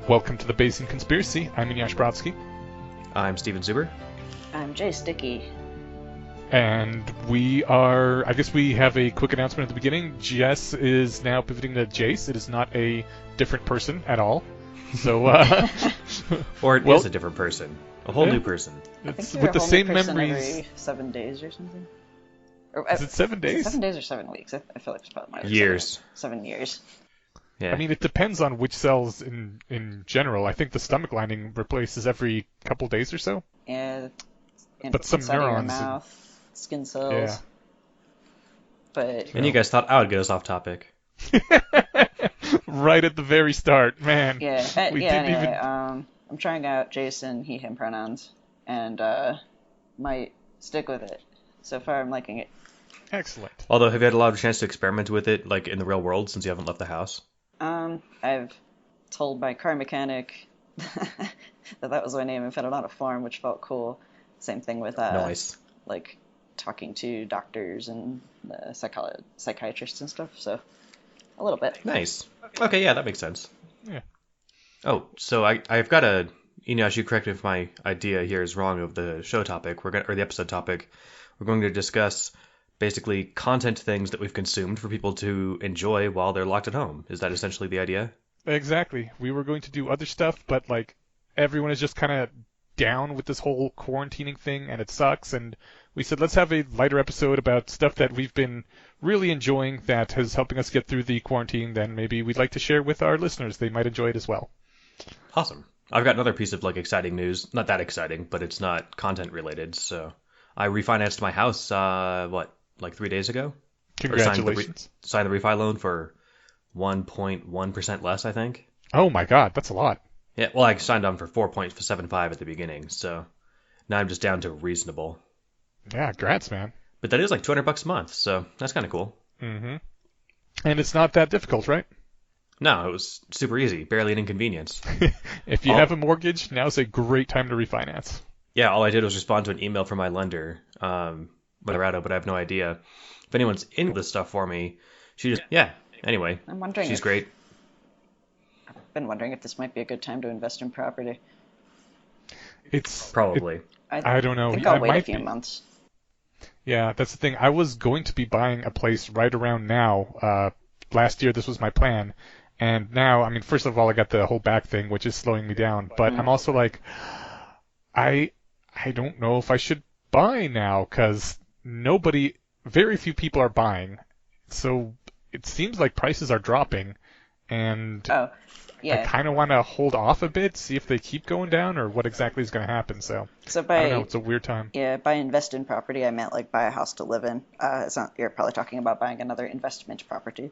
Welcome to the Bayesian Conspiracy. I'm Inyash Brodsky. I'm Steven Zuber. I'm Jay Sticky. And we are, I guess we have a quick announcement at the beginning. Jess is now pivoting to Jace. It is not a different person at all. So, Or it is a different person. A whole new person. It's with the same memories. Every 7 days or something. Is it 7 days? 7 days or 7 weeks? I feel like it's probably more years. 7 years. Yeah. I mean, it depends on which cells in general. I think the stomach lining replaces every couple days or so. Yeah. But some neurons. Mouth, skin cells. Yeah. But And you guys thought I would get us off topic. Right at the very start, man. yeah. Anyway, I'm trying out Jason, he, him pronouns, and might stick with it. So far, I'm liking it. Excellent. Although, have you had a lot of chance to experiment with it, like in the real world, since you haven't left the house? I've told my car mechanic that was my name and found it on a form, which felt cool. Same thing with Nice. like talking to doctors and psychiatrists and stuff. So a little bit. Nice. Okay, yeah, that makes sense. Yeah. Oh, so I've got a... Inash, you correct me if my idea here is wrong of the show topic, or the episode topic. We're going to discuss basically content things that we've consumed for people to enjoy while they're locked at home. Is that essentially the idea? Exactly. We were going to do other stuff, but like everyone is just kind of down with this whole quarantining thing, and it sucks. And we said let's have a lighter episode about stuff that we've been really enjoying that is helping us get through the quarantine. Then maybe we'd like to share with our listeners. They might enjoy it as well. Awesome. I've got another piece of like exciting news. Not that exciting, but it's not content related. So I refinanced my house. Like 3 days ago? Congratulations. Signed the refi loan for 1.1% less, I think. Oh my god, that's a lot. Yeah, well, I signed on for 4.75 at the beginning, so now I'm just down to reasonable. Yeah, congrats, man. But that is like $200 a month, so that's kind of cool. Mm-hmm. And it's not that difficult, right? No, it was super easy, barely an inconvenience. If you have a mortgage, now's a great time to refinance. Yeah, all I did was respond to an email from my lender, Colorado, but I have no idea if anyone's in this stuff for me. Anyway, I'm wondering. She's great. I've been wondering if this might be a good time to invest in property. It's probably. I don't know. I think I'll wait a few be. months. Yeah, that's the thing. I was going to be buying a place right around now. Last year, this was my plan. And now, I mean, first of all, I got the whole back thing, which is slowing me down. But I'm also like, I don't know if I should buy now, because very few people are buying. So it seems like prices are dropping. And Oh, yeah. I kind of want to hold off a bit, see if they keep going down or what exactly is going to happen. So I don't know. It's a weird time. Yeah, by invest in property, I meant like buy a house to live in. It's not. You're probably talking about buying another investment property.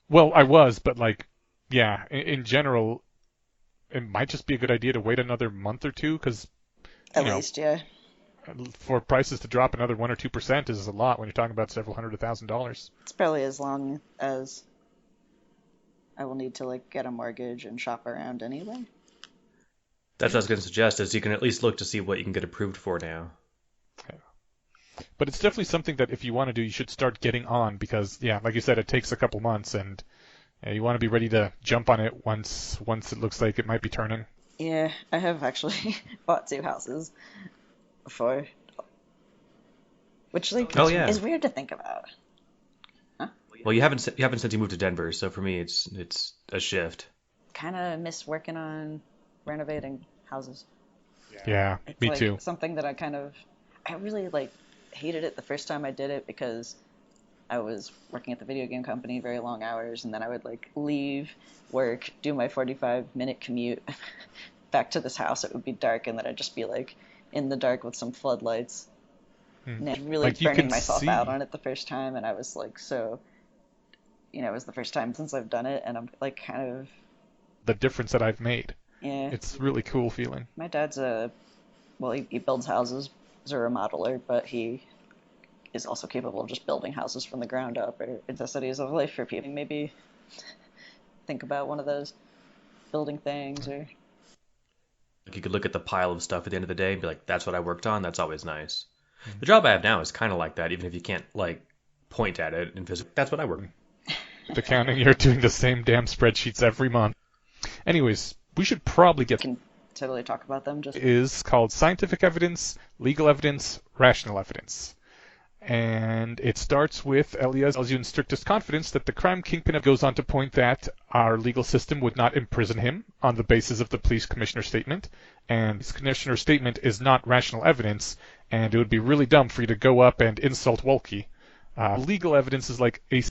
Well, I was, but like, yeah, in general, it might just be a good idea to wait another month or two, because At least, yeah. For prices to drop another 1 or 2% is a lot when you're talking about several $100,000. It's probably as long as I will need to like get a mortgage and shop around anyway. That's what I was going to suggest, is you can at least look to see what you can get approved for now. Okay. But it's definitely something that if you want to do, you should start getting on, because, yeah, like you said, it takes a couple months, and you want to be ready to jump on it once it looks like it might be turning. Yeah, I have actually bought 2 houses before, which like is weird to think about. Huh? Well, you haven't since you moved to Denver, so for me it's a shift. Kind of miss working on renovating houses. Yeah, It's me like too. something that I really like hated it the first time I did it, because I was working at the video game company, very long hours, and then I would like leave work, do my 45-minute commute back to this house. It would be dark, and then I'd just be like in the dark with some floodlights. And I was really Like, you burning can myself see. out on it the first time, and I was like, it was the first time since I've done it, and I'm like kind of... The difference that I've made. Yeah. It's a really cool feeling. My dad's he builds houses as a remodeler, but he is also capable of just building houses from the ground up, or necessities of life for people. Maybe think about one of those building things, or... Like you could look at the pile of stuff at the end of the day and be like, that's what I worked on. That's always nice. The job I have now is kind of like that, even if you can't like point at it and physically. That's what I work. The counting, you're doing the same damn spreadsheets every month. Anyways, we should probably get Can totally talk about them. Just is called scientific evidence, legal evidence, rational evidence. And it starts with Elias tells you in strictest confidence that the crime kingpin goes on to point that our legal system would not imprison him on the basis of the police commissioner's statement, and this commissioner's statement is not rational evidence, and it would be really dumb for you to go up and insult Wolke. Legal evidence is like a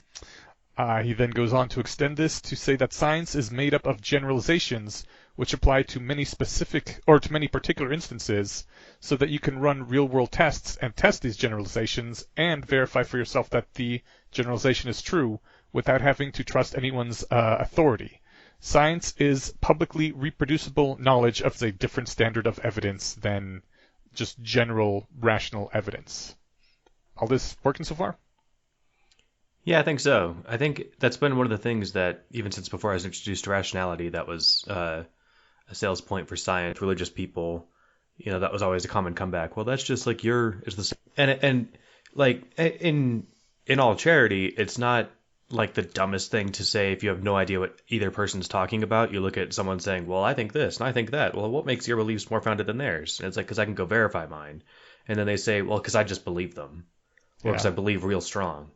he then goes on to extend this to say that science is made up of generalizations which apply to many specific or to many particular instances, so that you can run real-world tests and test these generalizations and verify for yourself that the generalization is true without having to trust anyone's authority. Science is publicly reproducible knowledge of a different standard of evidence than just general rational evidence. All this working so far? Yeah, I think so. I think that's been one of the things that, even since before I was introduced to rationality, that was a sales point for science, religious people. You know, that was always a common comeback. Well, that's just like is the and like in all charity, it's not like the dumbest thing to say if you have no idea what either person's talking about. You look at someone saying, "Well, I think this and I think that." Well, what makes your beliefs more founded than theirs? And it's like, because I can go verify mine. And then they say, "Well, because I just believe them, or because I believe real strong."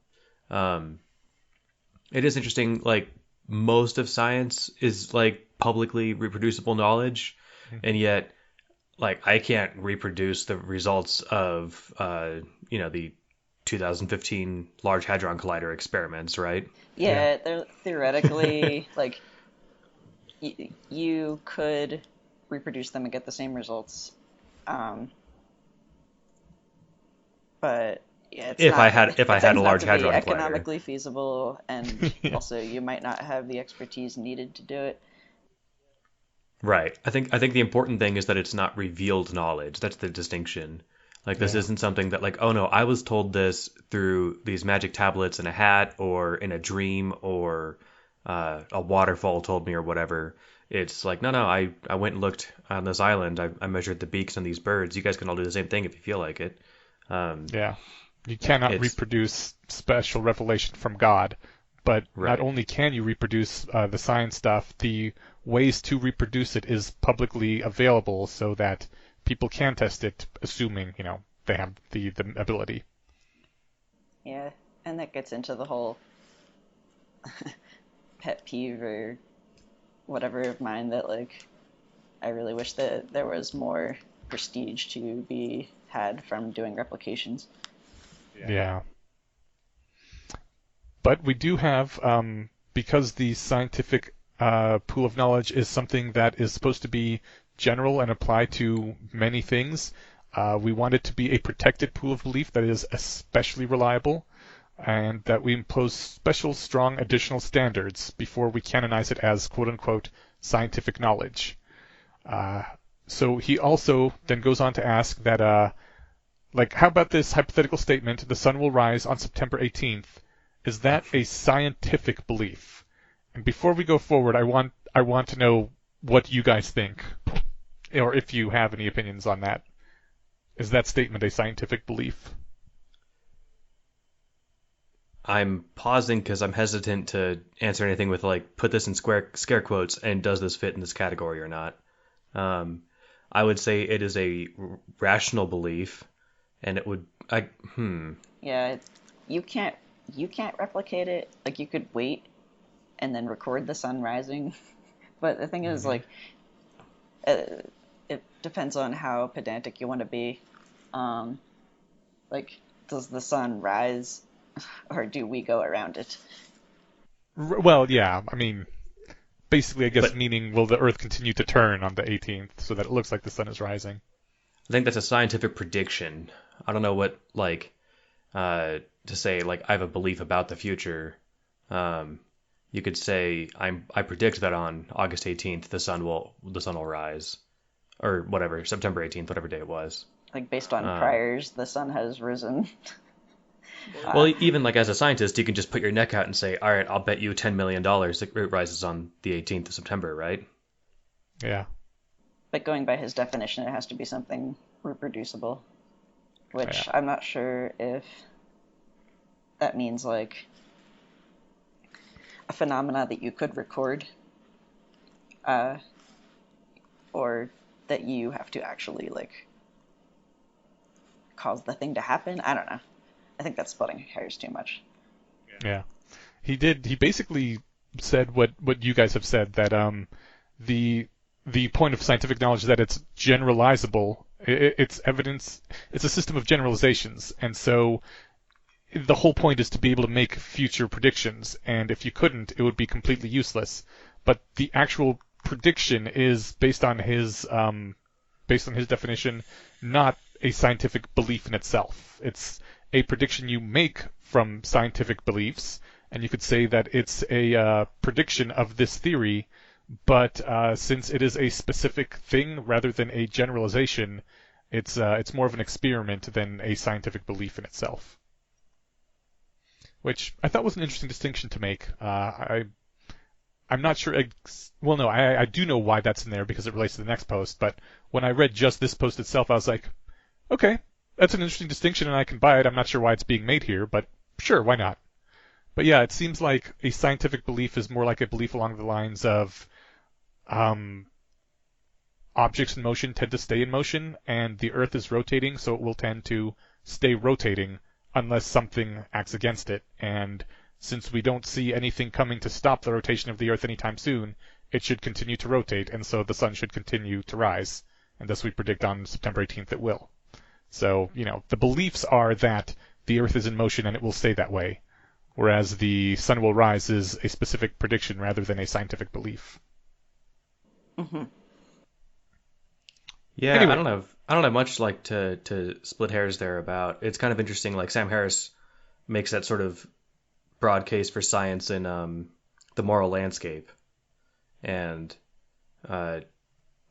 It is interesting, like most of science is like publicly reproducible knowledge, and yet like I can't reproduce the results of the 2015 Large Hadron Collider experiments, right? yeah, they're theoretically like you could reproduce them and get the same results, but yeah, it's If not. I had It a tends not Large to be Hadron Collider. economically feasible, and also you might not have the expertise needed to do it. Right. I think the important thing is that it's not revealed knowledge. That's the distinction. Like this isn't something that like, oh no, I was told this through these magic tablets in a hat or in a dream or a waterfall told me or whatever. It's like, no, I went and looked on this island. I measured the beaks on these birds. You guys can all do the same thing if you feel like it. Yeah. You cannot reproduce special revelation from God, but not only can you reproduce the science stuff, the ways to reproduce it is publicly available so that people can test it, assuming, they have the ability. Yeah, and that gets into the whole pet peeve or whatever of mine that like I really wish that there was more prestige to be had from doing replications. Yeah. But we do have, because the scientific pool of knowledge is something that is supposed to be general and apply to many things, we want it to be a protected pool of belief that is especially reliable, and that we impose special, strong additional standards before we canonize it as quote-unquote scientific knowledge. So he also then goes on to ask that, how about this hypothetical statement, the sun will rise on September 18th? Is that a scientific belief? And before we go forward, I want to know what you guys think, or if you have any opinions on that. Is that statement a scientific belief? I'm pausing because I'm hesitant to answer anything with like put this in scare quotes and does this fit in this category or not. I would say it is a rational belief, and it would Yeah, you can't replicate it. Like you could wait and then record the sun rising, but the thing is like it depends on how pedantic you want to be. Like, does the sun rise, or do we go around it? Well, yeah. I mean, basically, I guess meaning will the Earth continue to turn on the 18th so that it looks like the sun is rising? I think that's a scientific prediction. I don't know what to say. Like I have a belief about the future. You could say I predict that on August 18th the sun will rise, or whatever, September 18th, whatever day it was. Like based on priors, the sun has risen. Well, even like as a scientist, you can just put your neck out and say, all right, I'll bet you $10 million that it rises on the 18th of September, right? Yeah. But going by his definition, it has to be something reproducible, which I'm not sure if that means like a phenomena that you could record. uh, or that you have to actually like cause the thing to happen. I don't know. I think that's splitting hairs too much. Yeah. He basically said what you guys have said, that the point of scientific knowledge is that it's generalizable. It's evidence. It's a system of generalizations, and so the whole point is to be able to make future predictions. And if you couldn't, it would be completely useless. But the actual prediction is based on his definition, not a scientific belief in itself. It's a prediction you make from scientific beliefs, and you could say that it's a prediction of this theory, but since it is a specific thing rather than a generalization, it's more of an experiment than a scientific belief in itself. Which I thought was an interesting distinction to make. I'm not sure. Well, no, I do know why that's in there because it relates to the next post. But when I read just this post itself, I was like, okay, that's an interesting distinction, and I can buy it. I'm not sure why it's being made here, but sure, why not? But yeah, it seems like a scientific belief is more like a belief along the lines of objects in motion tend to stay in motion, and the Earth is rotating, so it will tend to stay rotating unless something acts against it. And since we don't see anything coming to stop the rotation of the Earth anytime soon, it should continue to rotate, and so the sun should continue to rise. And thus we predict on September 18th it will. So, the beliefs are that the Earth is in motion and it will stay that way, whereas the sun will rise is a specific prediction rather than a scientific belief. Mm-hmm. Yeah, Anyway. I don't have much like to split hairs there about. It's kind of interesting. Like Sam Harris makes that sort of broad case for science in the moral landscape, and I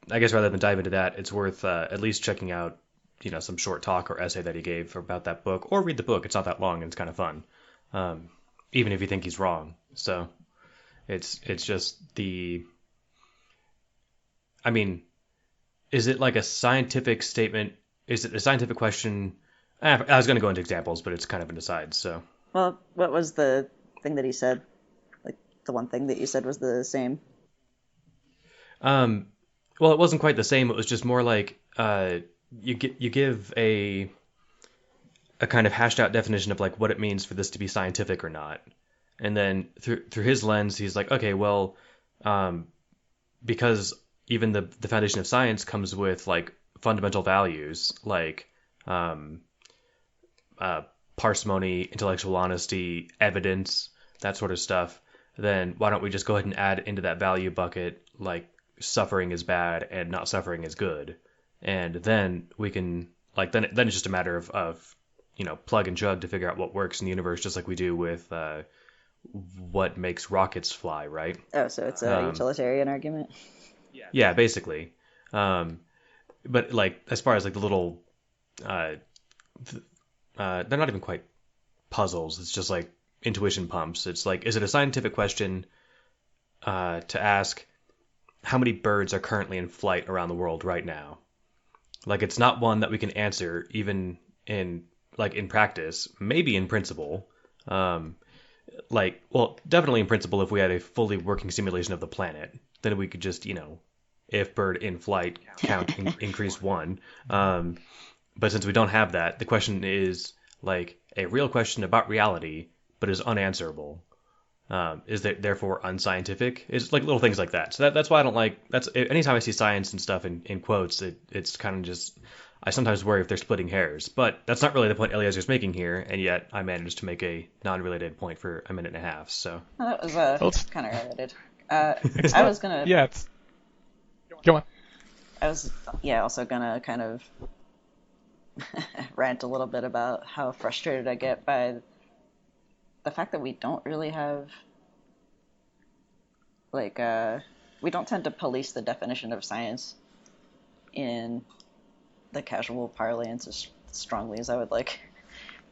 guess rather than dive into that, it's worth at least checking out some short talk or essay that he gave about that book, or read the book. It's not that long and it's kind of fun, even if you think he's wrong. So it's just I mean, is it like a scientific statement? Is it a scientific question? I was going to go into examples, but it's kind of an aside. So, Well, what was the thing that he said? Like the one thing that you said was the same. well, it wasn't quite the same. It was just more like you give a kind of hashed out definition of like what it means for this to be scientific or not, and then through his lens, he's like, okay, well, because even the foundation of science comes with like fundamental values like parsimony, intellectual honesty, evidence, that sort of stuff, then why don't we just go ahead and add into that value bucket like suffering is bad and not suffering is good, and then we can like then it's just a matter of plug and chug to figure out what works in the universe, just like we do with what makes rockets fly, right? Oh, so it's a utilitarian argument. Yeah, basically. But like as far as like the little, they're not even quite puzzles. It's just like intuition pumps. It's like, is it a scientific question to ask how many birds are currently in flight around the world right now? Like it's not one that we can answer even in practice, maybe in principle. Well, definitely in principle, if we had a fully working simulation of the planet, then we could just, if bird in flight count increase 1. But since we don't have that, the question is like a real question about reality, but is unanswerable. Is therefore unscientific? It's like little things like that. So that's why I don't like. That's anytime I see science and stuff in quotes, it's kind of just. I sometimes worry if they're splitting hairs, but that's not really the point Eliezer's making here, and yet I managed to make a non-related point for a minute and a half. So That was kind of related. I was gonna. Yeah, it's. Go on. I was also gonna kind of rant a little bit about how frustrated I get by the fact that we don't really have we don't tend to police the definition of science in the casual parlance as strongly as I would like.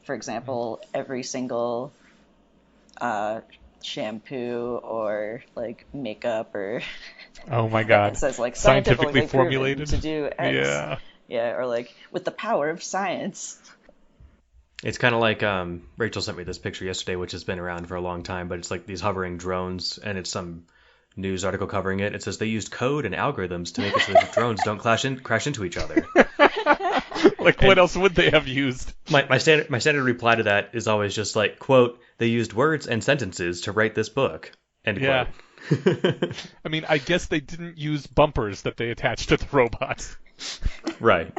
For example, every single shampoo or like makeup or Oh my God. it says like Scientifically proven formulated to do X. Yeah. Or like with the power of science. it's kind of like Rachel sent me this picture yesterday, which has been around for a long time, but it's like these hovering drones, and it's some news article covering it. It says they used code and algorithms to make it so that the drones don't crash into each other. Like, what else would they have used? My standard reply to that is always just like, quote, they used words and sentences to write this book, end Yeah. quote. I mean, I guess they didn't use bumpers that they attached to the robots. Right.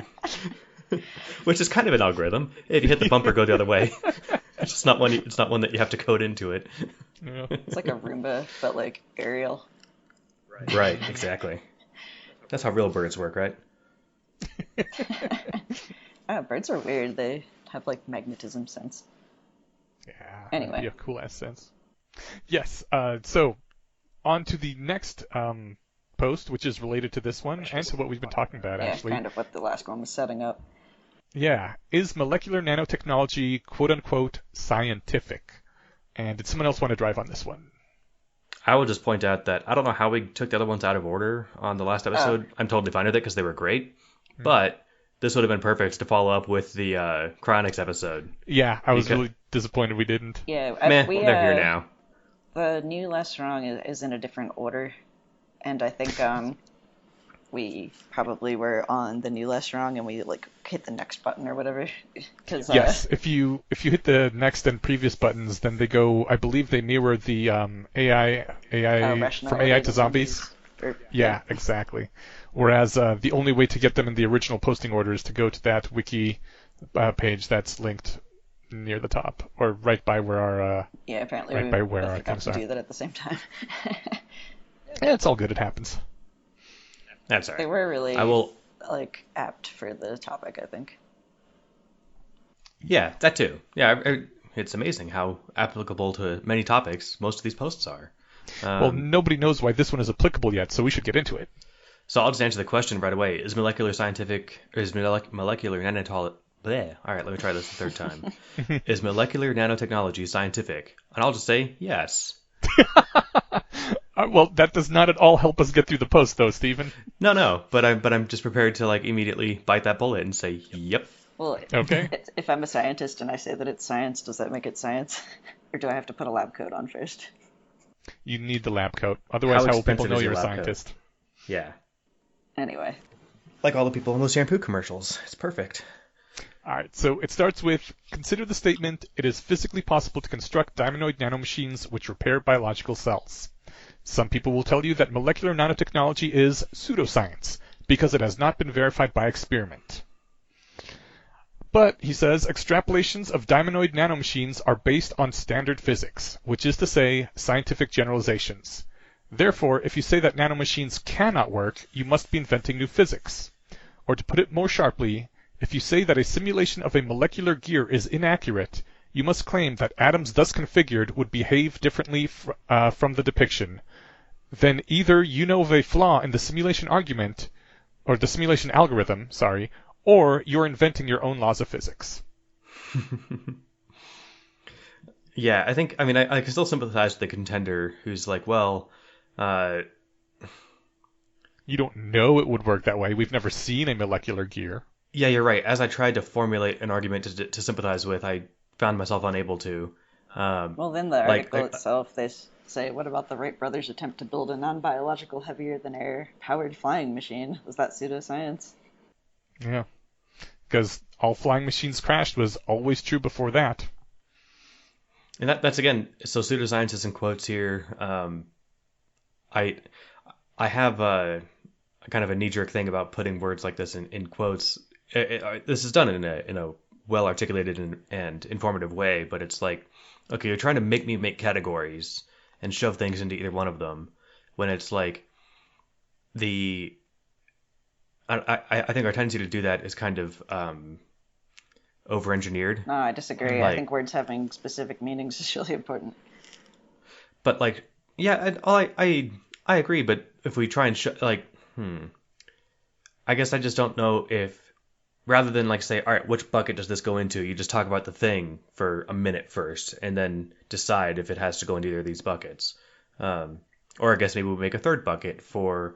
Which is kind of an algorithm. If you hit the bumper, go the other way. It's not one. It's not one that you have to code into it. Yeah. It's like a Roomba, but like aerial. Right. Exactly. That's how real birds work, right? Birds are weird. They have like magnetism sense. Yeah. Anyway. Yeah, cool ass sense. Yes. So, on to the next post, which is related to this one and to what we've been talking about, Yeah, actually. kind of what the last one was setting up. Yeah. Is molecular nanotechnology quote unquote scientific? And did someone else want to drive on this one? I will just point out that I don't know how we took the other ones out of order on the last episode. I'm totally fine with it because they were great. But this would have been perfect to follow up with the Cryonics episode. Yeah, I was really disappointed we didn't. Yeah, They're here now. The new Less Wrong is in a different order, and I think we probably were on the new Less Wrong and we like hit the next button or whatever. Cause, Yes, if you hit the next and previous buttons, then they go. I believe they mirror the AI from AI to zombies. Yeah, exactly. Whereas the only way to get them in the original posting order is to go to that wiki page that's linked near the top, or right by where our yeah, apparently right we by where our forgot things to are. do that at the same time. Yeah, it's all good. It happens. That's all They right. were really I will. like apt for the topic, I think. Yeah, that too. Yeah, it's amazing how applicable to many topics most of these posts are. Well, nobody knows why this one is applicable yet, so we should get into it. So I'll just answer the question right away. Is molecular nanotechnology... Bleh. All right, let me try this a third time. Is molecular nanotechnology scientific? And I'll just say yes. Well, that does not at all help us get through the post, though, Stephen. No, but I'm just prepared to like immediately bite that bullet and say yep. Well, Okay. if I'm a scientist and I say that it's science, does that make it science? Or do I have to put a lab coat on first? You need the lab coat. Otherwise, how will people expensive know is you're your a lab coat? scientist? Yeah. Anyway. Like all the people in those shampoo commercials. It's perfect. All right, so it starts with, consider the statement, it is physically possible to construct diamonoid nanomachines which repair biological cells. Some people will tell you that molecular nanotechnology is pseudoscience, because it has not been verified by experiment. But, he says, extrapolations of diamonoid nanomachines are based on standard physics, which is to say, scientific generalizations. Therefore, if you say that nanomachines cannot work, you must be inventing new physics. Or to put it more sharply, if you say that a simulation of a molecular gear is inaccurate, you must claim that atoms thus configured would behave differently from the depiction. Then either you know of a flaw in the simulation argument, or the simulation algorithm, or you're inventing your own laws of physics. Yeah, I can still sympathize with the contender who's like, well, You don't know it would work that way. We've never seen a molecular gear. yeah, you're right. As I tried to formulate an argument to sympathize with, I found myself unable to. Well, then the article itself, they say, what about the Wright brothers' attempt to build a non-biological heavier-than-air powered flying machine? Was that pseudoscience? Yeah. Because all flying machines crashed was always true before that. And that's again, so pseudoscience is in quotes here. I have a kind of a knee-jerk thing about putting words like this in quotes. This is done in a well-articulated and informative way, but it's like, okay, you're trying to make me make categories and shove things into either one of them, when it's like I think our tendency to do that is kind of over-engineered. No, I disagree. Like, I think words having specific meanings is really important. But like, yeah, I agree. But if we try and I guess I just don't know if, rather than like say, all right, which bucket does this go into? You just talk about the thing for a minute first, and then decide if it has to go into either of these buckets. Or I guess maybe we'll make a third bucket for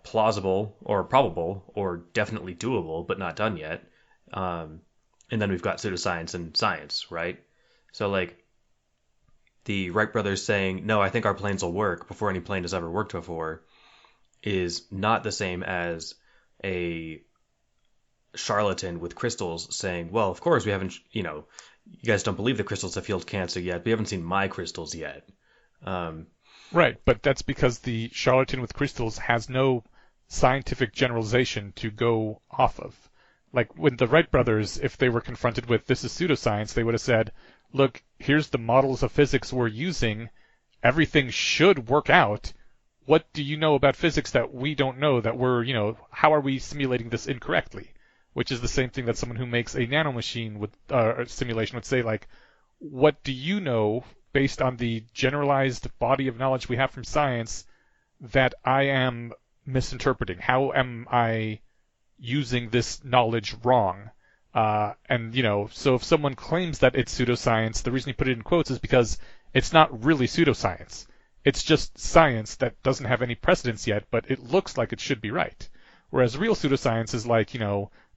plausible or probable or definitely doable but not done yet. And then we've got pseudoscience and science, right? So like, the Wright brothers saying, no, I think our planes will work before any plane has ever worked before is not the same as a charlatan with crystals saying, well, of course we haven't, you guys don't believe the crystals have healed cancer yet. We haven't seen my crystals yet. Right, but that's because the charlatan with crystals has no scientific generalization to go off of. Like when the Wright brothers, if they were confronted with this is pseudoscience, they would have said, look, here's the models of physics we're using. Everything should work out. What do you know about physics that we don't know that how are we simulating this incorrectly? Which is the same thing that someone who makes a nanomachine with simulation would say, like, what do you know based on the generalized body of knowledge we have from science that I am misinterpreting? How am I using this knowledge wrong? So if someone claims that it's pseudoscience, the reason you put it in quotes is because it's not really pseudoscience. It's just science that doesn't have any precedence yet, but it looks like it should be right. Whereas real pseudoscience is like,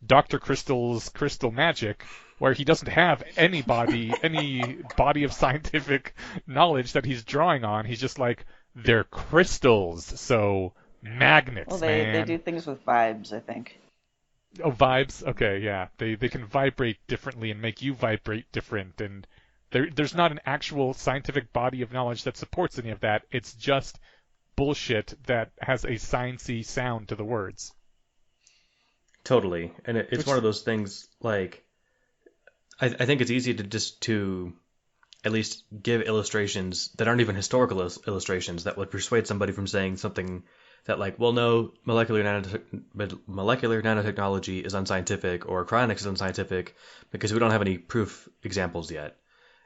Dr. Crystal's crystal magic, where he doesn't have any body of scientific knowledge that he's drawing on. He's just like, they're crystals, so magnets, Well, man. they do things with vibes, I think. Oh, vibes? Okay, yeah. They can vibrate differently and make you vibrate different, and there's not an actual scientific body of knowledge that supports any of that. It's just bullshit that has a sciencey sound to the words. Totally. And it's one of those things, like, I think it's easy to at least give illustrations that aren't even historical illustrations that would persuade somebody from saying something that, like, well, no, molecular nanotechnology is unscientific or cryonics is unscientific because we don't have any proof examples yet.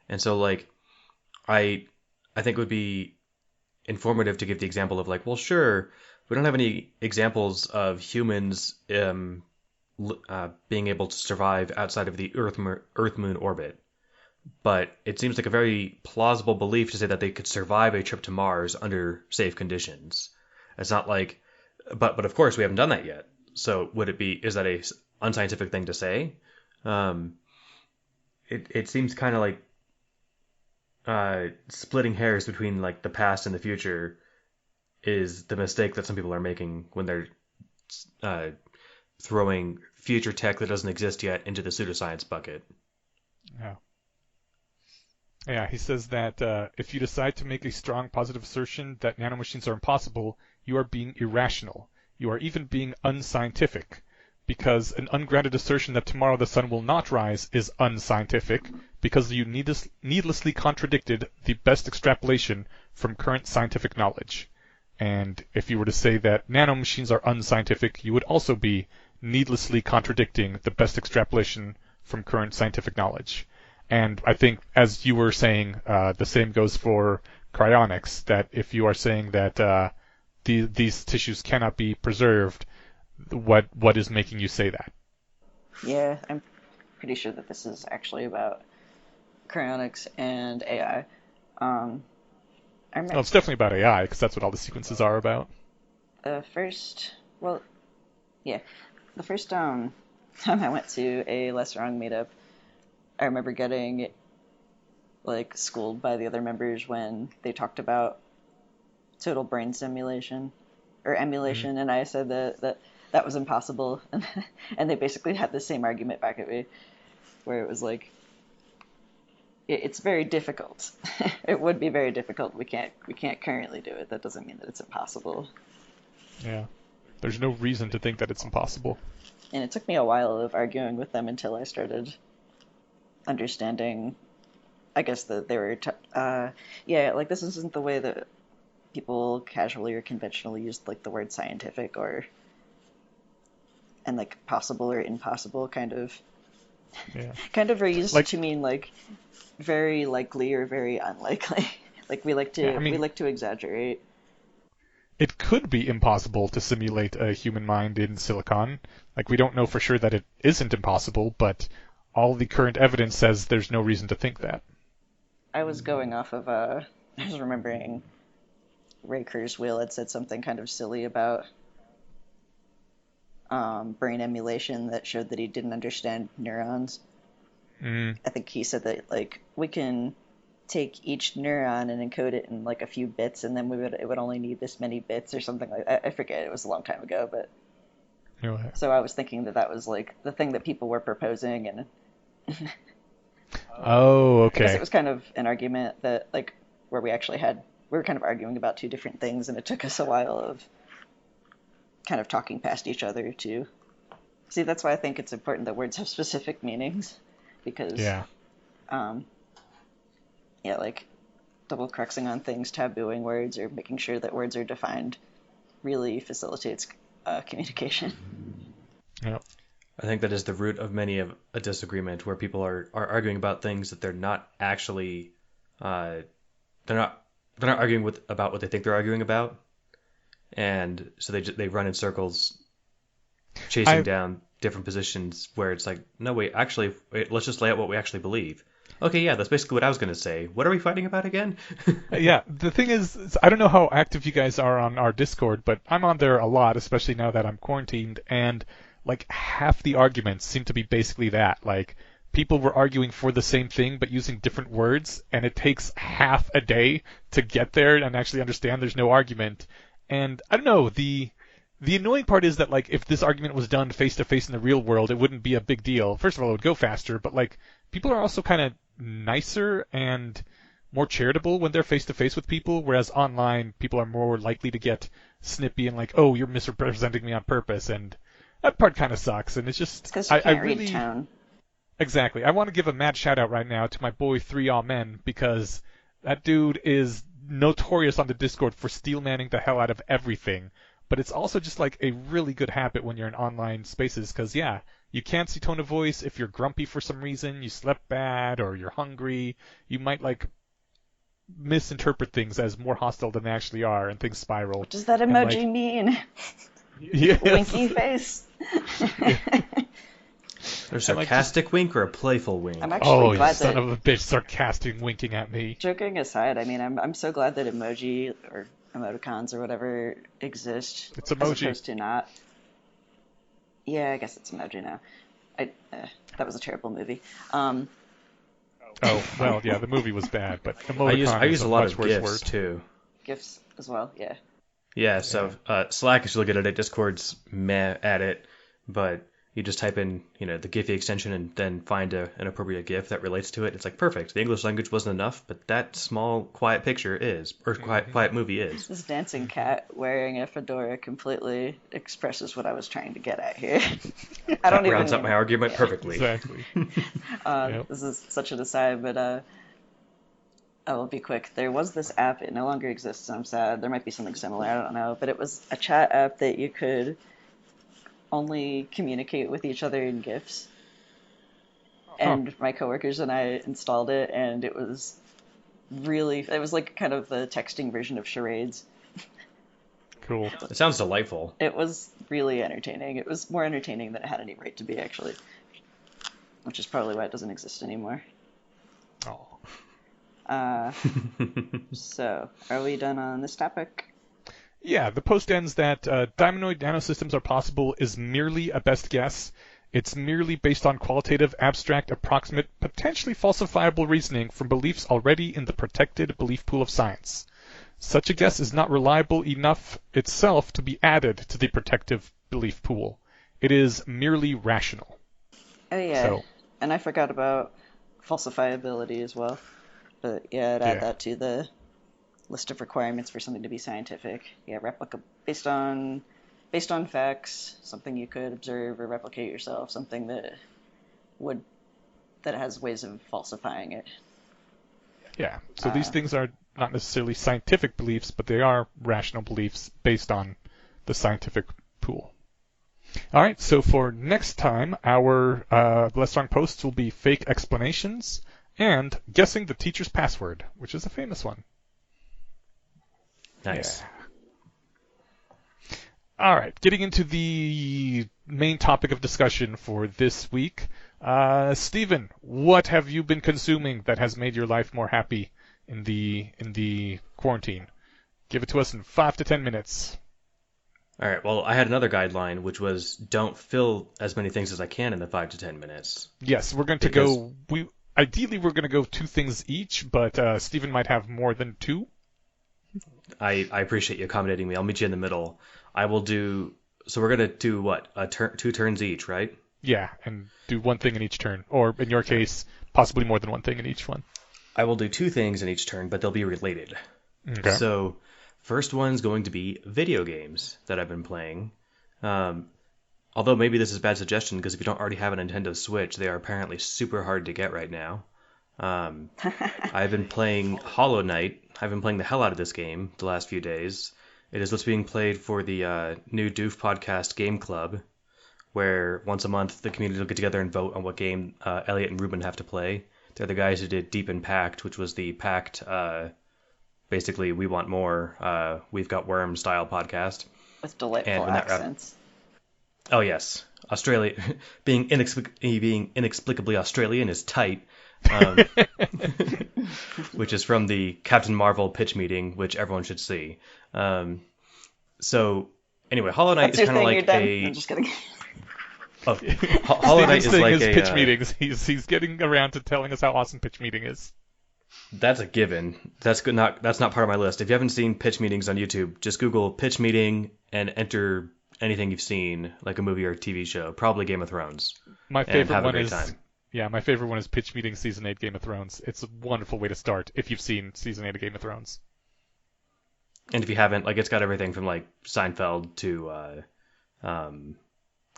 And so, like, I think it would be informative to give the example of, like, well, sure, we don't have any examples of humans being able to survive outside of the Earth-Moon orbit. But it seems like a very plausible belief to say that they could survive a trip to Mars under safe conditions. It's not like, but of course we haven't done that yet. So is that a unscientific thing to say? It seems kind of like splitting hairs between, like, the past and the future is the mistake that some people are making when they're throwing future tech that doesn't exist yet into the pseudoscience bucket. Yeah. Yeah, he says that if you decide to make a strong positive assertion that nanomachines are impossible, you are being irrational. You are even being unscientific. Because an ungrounded assertion that tomorrow the sun will not rise is unscientific, because you needlessly contradicted the best extrapolation from current scientific knowledge. And if you were to say that nanomachines are unscientific, you would also be needlessly contradicting the best extrapolation from current scientific knowledge. And I think, as you were saying, the same goes for cryonics, that if you are saying that these tissues cannot be preserved, what is making you say that? Yeah, I'm pretty sure that this is actually about cryonics and AI. It's definitely about AI, because that's what all the sequences are about. The first time I went to a Less Wrong meetup, I remember getting, like, schooled by the other members when they talked about total brain simulation or emulation, and I said that was impossible, and they basically had the same argument back at me, where it was like, it's very difficult. It would be very difficult. We can't currently do it. That doesn't mean that it's impossible. Yeah, there's no reason to think that it's impossible. And it took me a while of arguing with them until I started understanding, I guess, that they were like, this isn't the way that people casually or conventionally use, like, the word scientific and like possible or impossible kind of are used, like, to mean, like, very likely or very unlikely. Like, we like to exaggerate. It could be impossible to simulate a human mind in silicon. Like, we don't know for sure that it isn't impossible, but all the current evidence says there's no reason to think that. I was going off of I was remembering Ray Kurzweil had said something kind of silly about brain emulation that showed that he didn't understand neurons. I think he said that, like, we can take each neuron and encode it in like a few bits, and then it would only need this many bits or something like that. I forget. It was a long time ago, but so I was thinking that was like the thing that people were proposing, and Oh, I guess it okay. was kind of an argument that like where we were kind of arguing about two different things, and it took us a while of kind of talking past each other to see. That's why I think it's important that words have specific meanings, because Yeah. um, yeah, like double correcting on things, tabooing words, or making sure that words are defined really facilitates communication. Yep. I think that is the root of many of a disagreement where people are arguing about things that they're not actually they're not arguing about what they think they're arguing about, and so they run in circles chasing I down different positions where it's like, no, wait, let's just lay out what we actually believe. Okay, yeah, that's basically what I was going to say. What are we fighting about again? Yeah, the thing is, I don't know how active you guys are on our Discord, but I'm on there a lot, especially now that I'm quarantined, and like half the arguments seem to be basically that. Like people were arguing for the same thing but using different words, and it takes half a day to get there and actually understand there's no argument. And I don't know, the annoying part is that like if this argument was done face to face in the real world, it wouldn't be a big deal. First of all, it would go faster, but like people are also kind of nicer and more charitable when they're face to face with people, whereas online people are more likely to get snippy and like, oh, you're misrepresenting me on purpose, and that part kind of sucks. And it's It's just, because you I can't read really, tone. exactly, I want to give a mad shout out right now to my boy Three All Men, because that dude is notorious on the Discord for steel manning the hell out of everything. But it's also just like a really good habit when you're in online spaces, because yeah, you can't see tone of voice. If you're grumpy for some reason, you slept bad, or you're hungry, you might like misinterpret things as more hostile than they actually are, and things spiral. What does that And emoji like, mean? yes, Winky face. yeah. A And like just, sarcastic wink or a playful I'm wink? actually oh, you glad son that, of a bitch, sarcastic winking at me. joking aside, I mean, I'm so glad that emoji or emoticons or whatever exist It's as emoji. opposed to not. Yeah, I guess it's emoji now. That was a terrible movie. Oh, well, yeah, the movie was bad, but I emoticon is use a a lot much of worse GIFs word. too. GIFs as well, yeah. Yeah, Yeah. so Slack is really good at it. Discord's meh at it, but you just type in, the Giphy extension and then find an appropriate GIF that relates to it. It's like perfect. The English language wasn't enough, but that small, quiet picture is, or quiet movie is. This dancing cat wearing a fedora completely expresses what I was trying to get at here. I don't That even rounds up my argument perfectly. Exactly. Yep. This is such an aside, but I will be quick. There was this app. It no longer exists. I'm sad. There might be something similar. I don't know. But it was a chat app that you could only communicate with each other in GIFs. Huh. And my coworkers and I installed it, and it was like kind of the texting version of charades. Cool. It sounds delightful. It was really entertaining. It was more entertaining than it had any right to be, actually, which is probably why it doesn't exist anymore. Oh. So, are we done on this topic? Yeah, the post ends that diamondoid nanosystems are possible is merely a best guess. It's merely based on qualitative, abstract, approximate, potentially falsifiable reasoning from beliefs already in the protected belief pool of science. Such a guess is not reliable enough itself to be added to the protective belief pool. It is merely rational. Oh yeah, So, and I forgot about falsifiability as well. But yeah, I'd add yeah. that to the list of requirements for something to be scientific. Yeah, based on facts, something you could observe or replicate yourself, something that has ways of falsifying it. Yeah. So these things are not necessarily scientific beliefs, but they are rational beliefs based on the scientific pool. All right, so for next time, our Less Strong posts will be fake explanations and guessing the teacher's password, which is a famous one. Nice. Yeah. All right, getting into the main topic of discussion for this week. Stephen, what have you been consuming that has made your life more happy in the quarantine? Give it to us in 5 to 10 minutes. All right, well, I had another guideline, which was don't fill as many things as I can in the 5 to 10 minutes. Yes, we're going to Because- go. Ideally, we're going to go 2 things each, but Steven might have more than 2. I appreciate you accommodating me. I'll meet you in the middle. I will do. So we're gonna do what? 2 turns each, right? Yeah, and do 1 thing in each turn. Or, in your case, possibly more than 1 thing in each one. I will do 2 things in each turn, but they'll be related. Okay. So, first one's going to be video games that I've been playing. Although maybe this is a bad suggestion because if you don't already have a Nintendo Switch, they are apparently super hard to get right now. I've been playing Hollow Knight. I've been playing the hell out of this game the last few days. It is what's being played for the new Doof podcast Game Club, where once a month the community will get together and vote on what game Elliot and Ruben have to play. They're the guys who did Deep in Pact, which was the Pact, basically We Want More, We've Got Worms style podcast. With delightful accents. Oh yes, Australia being inexplicably Australian is tight. Which is from the Captain Marvel pitch meeting, which everyone should see. So anyway, Hollow Knight is kind of like a. I'm just kidding. Oh, Hollow Knight is like his a pitch meetings. He's getting around to telling us how awesome pitch meeting is. That's a given. That's good. That's not part of my list. If you haven't seen pitch meetings on YouTube, just Google pitch meeting and enter anything you've seen, like a movie or a TV show, probably Game of Thrones. My favorite have one a great is time. Yeah, my favorite one is Pitch Meeting Season 8 Game of Thrones. It's a wonderful way to start if you've seen Season 8 of Game of Thrones. And if you haven't, like, it's got everything from like Seinfeld to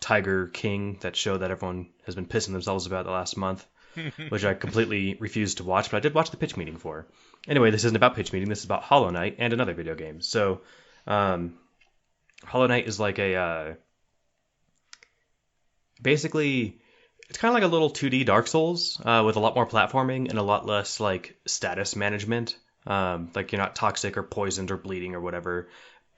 Tiger King, that show that everyone has been pissing themselves about the last month, which I completely refused to watch, but I did watch the pitch meeting for. Anyway, this isn't about pitch meeting. This is about Hollow Knight and another video game. So, Hollow Knight is like a basically. It's kind of like a little 2D Dark Souls with a lot more platforming and a lot less like status management. Like you're not toxic or poisoned or bleeding or whatever,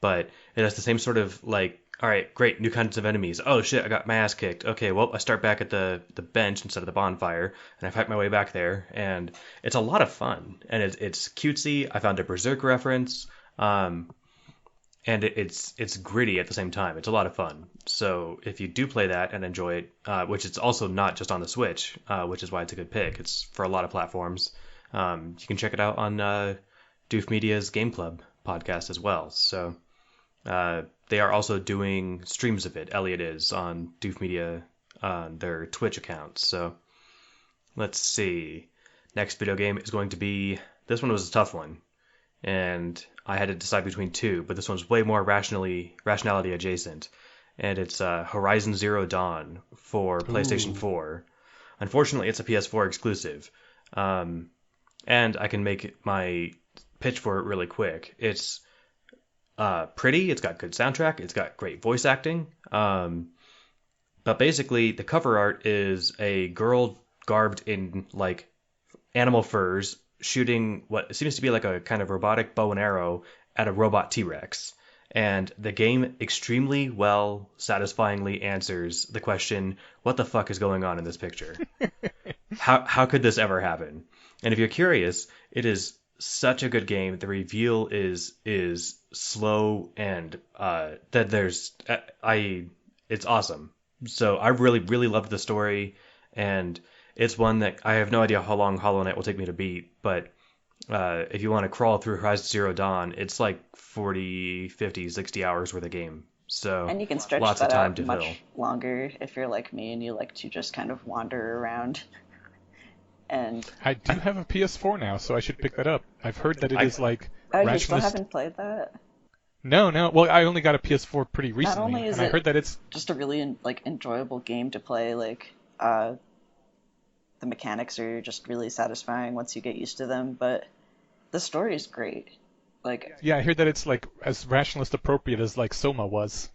but it has the same sort of like, all right, great, new kinds of enemies. Oh shit, I got my ass kicked. Okay, well, I start back at the bench instead of the bonfire, and I fight my way back there, and it's a lot of fun. And it's cutesy. I found a Berserk reference. And it's gritty at the same time. It's a lot of fun. So if you do play that and enjoy it, which it's also not just on the Switch, which is why it's a good pick. It's for a lot of platforms. You can check it out on Doof Media's Game Club podcast as well. So they are also doing streams of it. Elliot is on Doof Media on their Twitch account. So let's see. Next video game is going to be... This one was a tough one. And I had to decide between 2, but this one's way more rationality adjacent, and it's Horizon Zero Dawn for PlayStation 4. Unfortunately, it's a PS4 exclusive, and I can make my pitch for it really quick. It's pretty, it's got good soundtrack, it's got great voice acting, but basically the cover art is a girl garbed in like animal furs shooting what seems to be like a kind of robotic bow and arrow at a robot T-Rex. And the game extremely well, satisfyingly answers the question, what the fuck is going on in this picture? How could this ever happen? And if you're curious, it is such a good game. The reveal is slow and that there's it's awesome. So I really loved the story, and it's one that I have no idea how long Hollow Knight will take me to beat, but if you want to crawl through Horizon Zero Dawn, it's like 40, 50, 60 hours worth of game. So and you can stretch lots that of time out to much fill. longer if you're like me and you like to just kind of wander around. And I do have a PS4 now, so I should pick that up. I've heard that it is like oh, you still rationalist. haven't played that? No. Well, I only got a PS4 pretty Not recently, only is and I it heard that it's just a really like enjoyable game to play, like the mechanics are just really satisfying once you get used to them, but the story is great. Like, yeah, I heard that it's like as rationalist appropriate as like Soma was.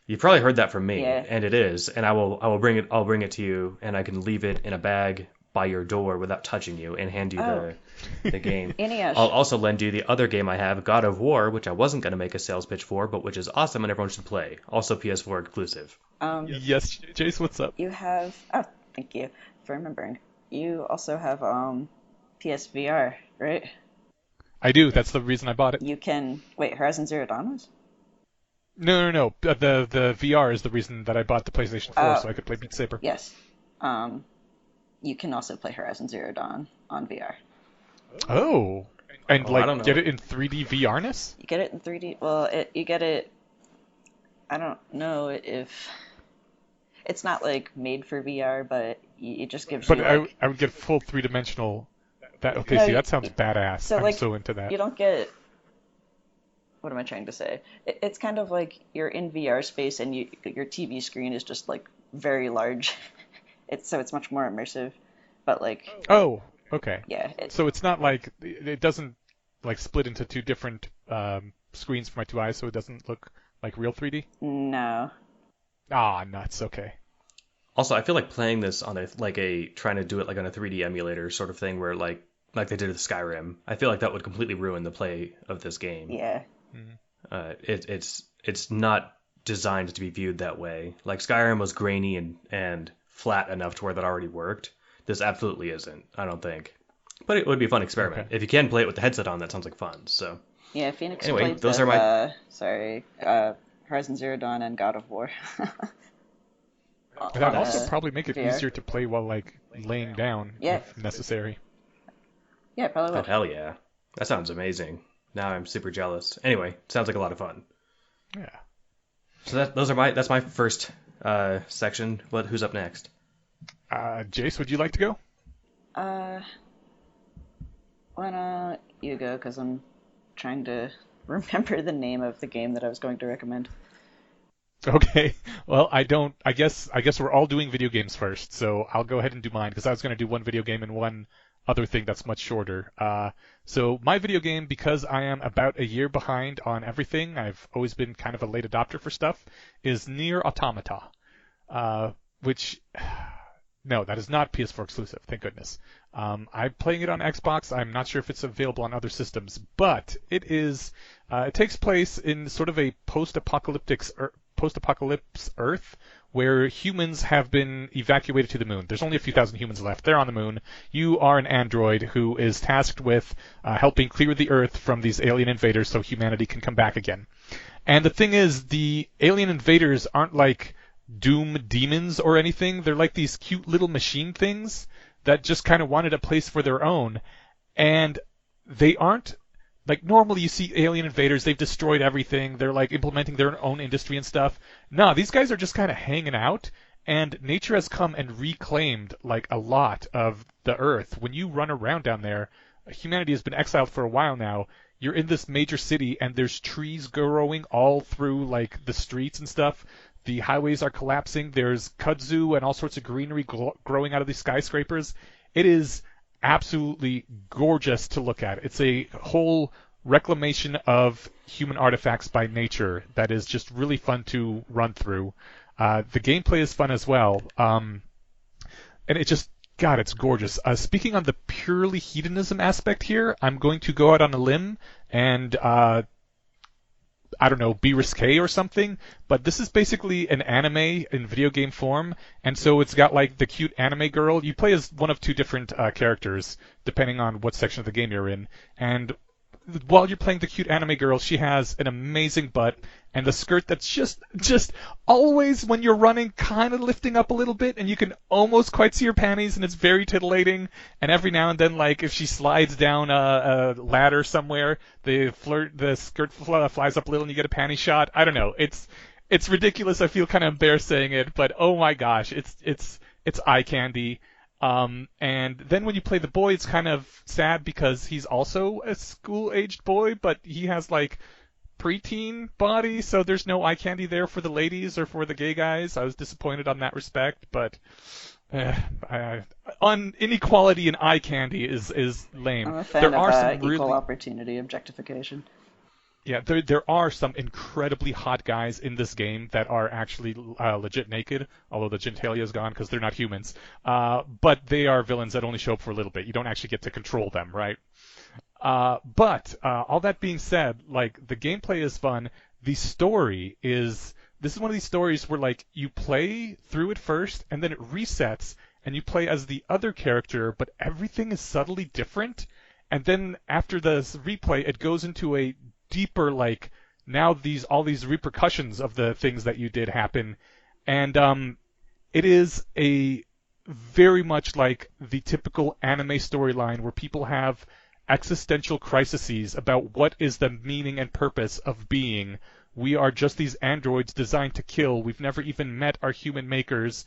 You've probably heard that from me, Yeah. and it is. And I'll bring it to you, and I can leave it in a bag by your door without touching you, and hand you the game. Ineos. I'll also lend you the other game I have, God of War, which I wasn't going to make a sales pitch for, but which is awesome and everyone should play. Also PS4 exclusive. Yes, Jace, what's up? You have thank you for remembering. You also have PSVR, right? I do. That's the reason I bought it. You can wait. Horizon Zero Dawn was? No. The VR is the reason that I bought the PlayStation 4, so I could play Beat Saber. Yes. you can also play Horizon Zero Dawn on VR. Oh, and Oh, I don't like get know. it in 3D VRness? You get it in 3D. Well, you get it. I don't know if it's not like made for VR, but it just gives But you like I would get full three-dimensional. That okay? no. See, that sounds badass. So I'm like so into that. you don't get. What am I trying to say? It's kind of like you're in VR space and your TV screen is just like very large. It's much more immersive, but like Oh, okay. yeah, So it's not like it doesn't like split into two different screens for my two eyes, so it doesn't look like real 3D. no. Ah, nuts. Okay. Also, I feel like playing this on trying to do it like on a 3D emulator sort of thing where like they did with Skyrim. I feel like that would completely ruin the play of this game. Yeah. It's not designed to be viewed that way. Like Skyrim was grainy and flat enough to where that already worked. This absolutely isn't, I don't think. But it would be a fun experiment. Okay. If you can play it with the headset on, that sounds like fun. So Yeah, Phoenix anyway, played those both, are my Horizon Zero Dawn and God of War. And that'd on, also probably make it VR. easier to play while like laying down Yeah. if necessary. Yeah, probably oh will. hell yeah, that sounds amazing. Now I'm super jealous. Anyway, sounds like a lot of fun. Yeah. So that's my first section. Who's up next? Jace, would you like to go? Why don't you go? Because I'm trying to remember the name of the game that I was going to recommend. Okay. Well, I guess we're all doing video games first, so I'll go ahead and do mine because I was going to do one video game and one other thing that's much shorter. So my video game, because I am about a year behind on everything, I've always been kind of a late adopter for stuff, is Nier Automata, which no, that is not PS4 exclusive, thank goodness. I'm playing it on Xbox. I'm not sure if it's available on other systems, but it is. It takes place in sort of a post-apocalypse Earth where humans have been evacuated to the moon. There's only a few thousand humans left. They're on the moon. You are an android who is tasked with helping clear the Earth from these alien invaders so humanity can come back again. And the thing is, the alien invaders aren't like doom demons or anything. They're like these cute little machine things that just kind of wanted a place for their own. And they aren't like normally you see alien invaders, they've destroyed everything, they're like implementing their own industry and stuff. No, these guys are just kind of hanging out, and nature has come and reclaimed like a lot of the Earth. When you run around down there, humanity has been exiled for a while now. You're in this major city and there's trees growing all through like the streets and stuff. The highways are collapsing. There's kudzu and all sorts of greenery growing out of these skyscrapers. It is absolutely gorgeous to look at. It's a whole reclamation of human artifacts by nature that is just really fun to run through. The gameplay is fun as well. And it just, God, it's gorgeous. Speaking on the purely hedonism aspect here, I'm going to go out on a limb and I don't know, be risque or something, but this is basically an anime in video game form, and so it's got like the cute anime girl. You play as one of two different characters, depending on what section of the game you're in, and while you're playing the cute anime girl, she has an amazing butt and the skirt that's just always when you're running kind of lifting up a little bit and you can almost quite see her panties and it's very titillating. And every now and then, like if she slides down a ladder somewhere, the skirt flies up a little and you get a panty shot. I don't know. It's ridiculous. I feel kind of embarrassed saying it, but oh my gosh, it's eye candy. And then when you play the boy, it's kind of sad because he's also a school-aged boy, but he has like preteen body, so there's no eye candy there for the ladies or for the gay guys. I was disappointed on that respect, but on inequality in eye candy is lame. I'm a fan There are of some equal really opportunity objectification. Yeah, there are some incredibly hot guys in this game that are actually legit naked, although the genitalia is gone because they're not humans. But they are villains that only show up for a little bit. You don't actually get to control them, right? But all that being said, like the gameplay is fun. The story is this is one of these stories where like you play through it first and then it resets and you play as the other character, but everything is subtly different. And then after the replay, it goes into a deeper, like now all these repercussions of the things that you did happen, and it is a very much like the typical anime storyline where people have existential crises about what is the meaning and purpose of being. We are just these androids designed to kill. We've never even met our human makers.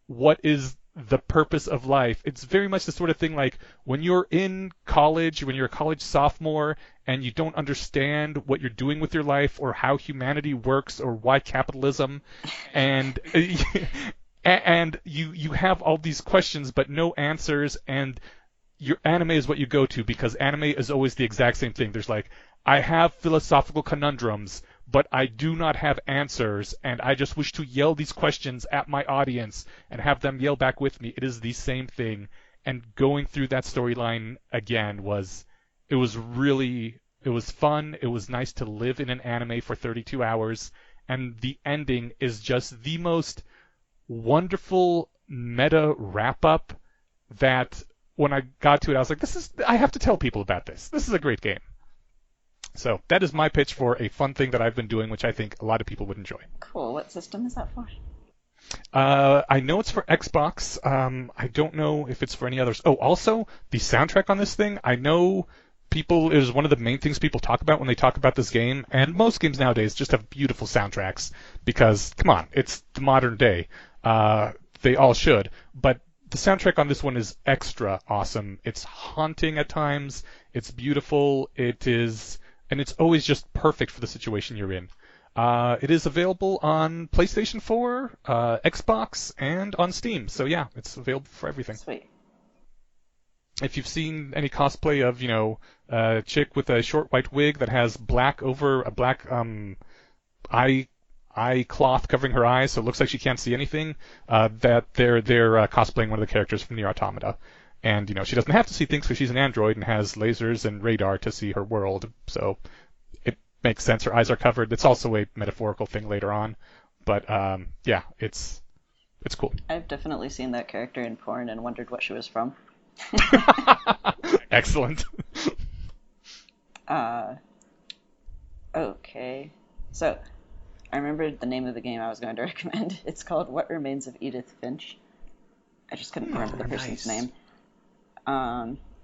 What is the purpose of life? It's very much the sort of thing like when you're in college, when you're a college sophomore, and you don't understand what you're doing with your life or how humanity works or why capitalism, and and you have all these questions but no answers, and your anime is what you go to because anime is always the exact same thing. There's like, I have philosophical conundrums, but I do not have answers, and I just wish to yell these questions at my audience and have them yell back with me. It is the same thing. And going through that storyline again it was fun. It was nice to live in an anime for 32 hours, and the ending is just the most wonderful meta wrap up that when I got to it, I was like, I have to tell people about this. This is a great game. So that is my pitch for a fun thing that I've been doing, which I think a lot of people would enjoy. Cool. What system is that for? I know it's for Xbox. I don't know if it's for any others. Oh, also, the soundtrack on this thing, I know it is one of the main things people talk about when they talk about this game, and most games nowadays just have beautiful soundtracks because, come on, it's the modern day. They all should. But the soundtrack on this one is extra awesome. It's haunting at times. It's beautiful. And it's always just perfect for the situation you're in. It is available on PlayStation 4, Xbox, and on Steam. So yeah, it's available for everything. Sweet. If you've seen any cosplay of, a chick with a short white wig that has black over a black eye cloth covering her eyes, so it looks like she can't see anything, that they're cosplaying one of the characters from Nier Automata. And, she doesn't have to see things because she's an android and has lasers and radar to see her world. So it makes sense. Her eyes are covered. It's also a metaphorical thing later on. But, yeah, it's cool. I've definitely seen that character in porn and wondered what she was from. Excellent. Okay. So, I remembered the name of the game I was going to recommend. It's called What Remains of Edith Finch. I just couldn't remember the person's name.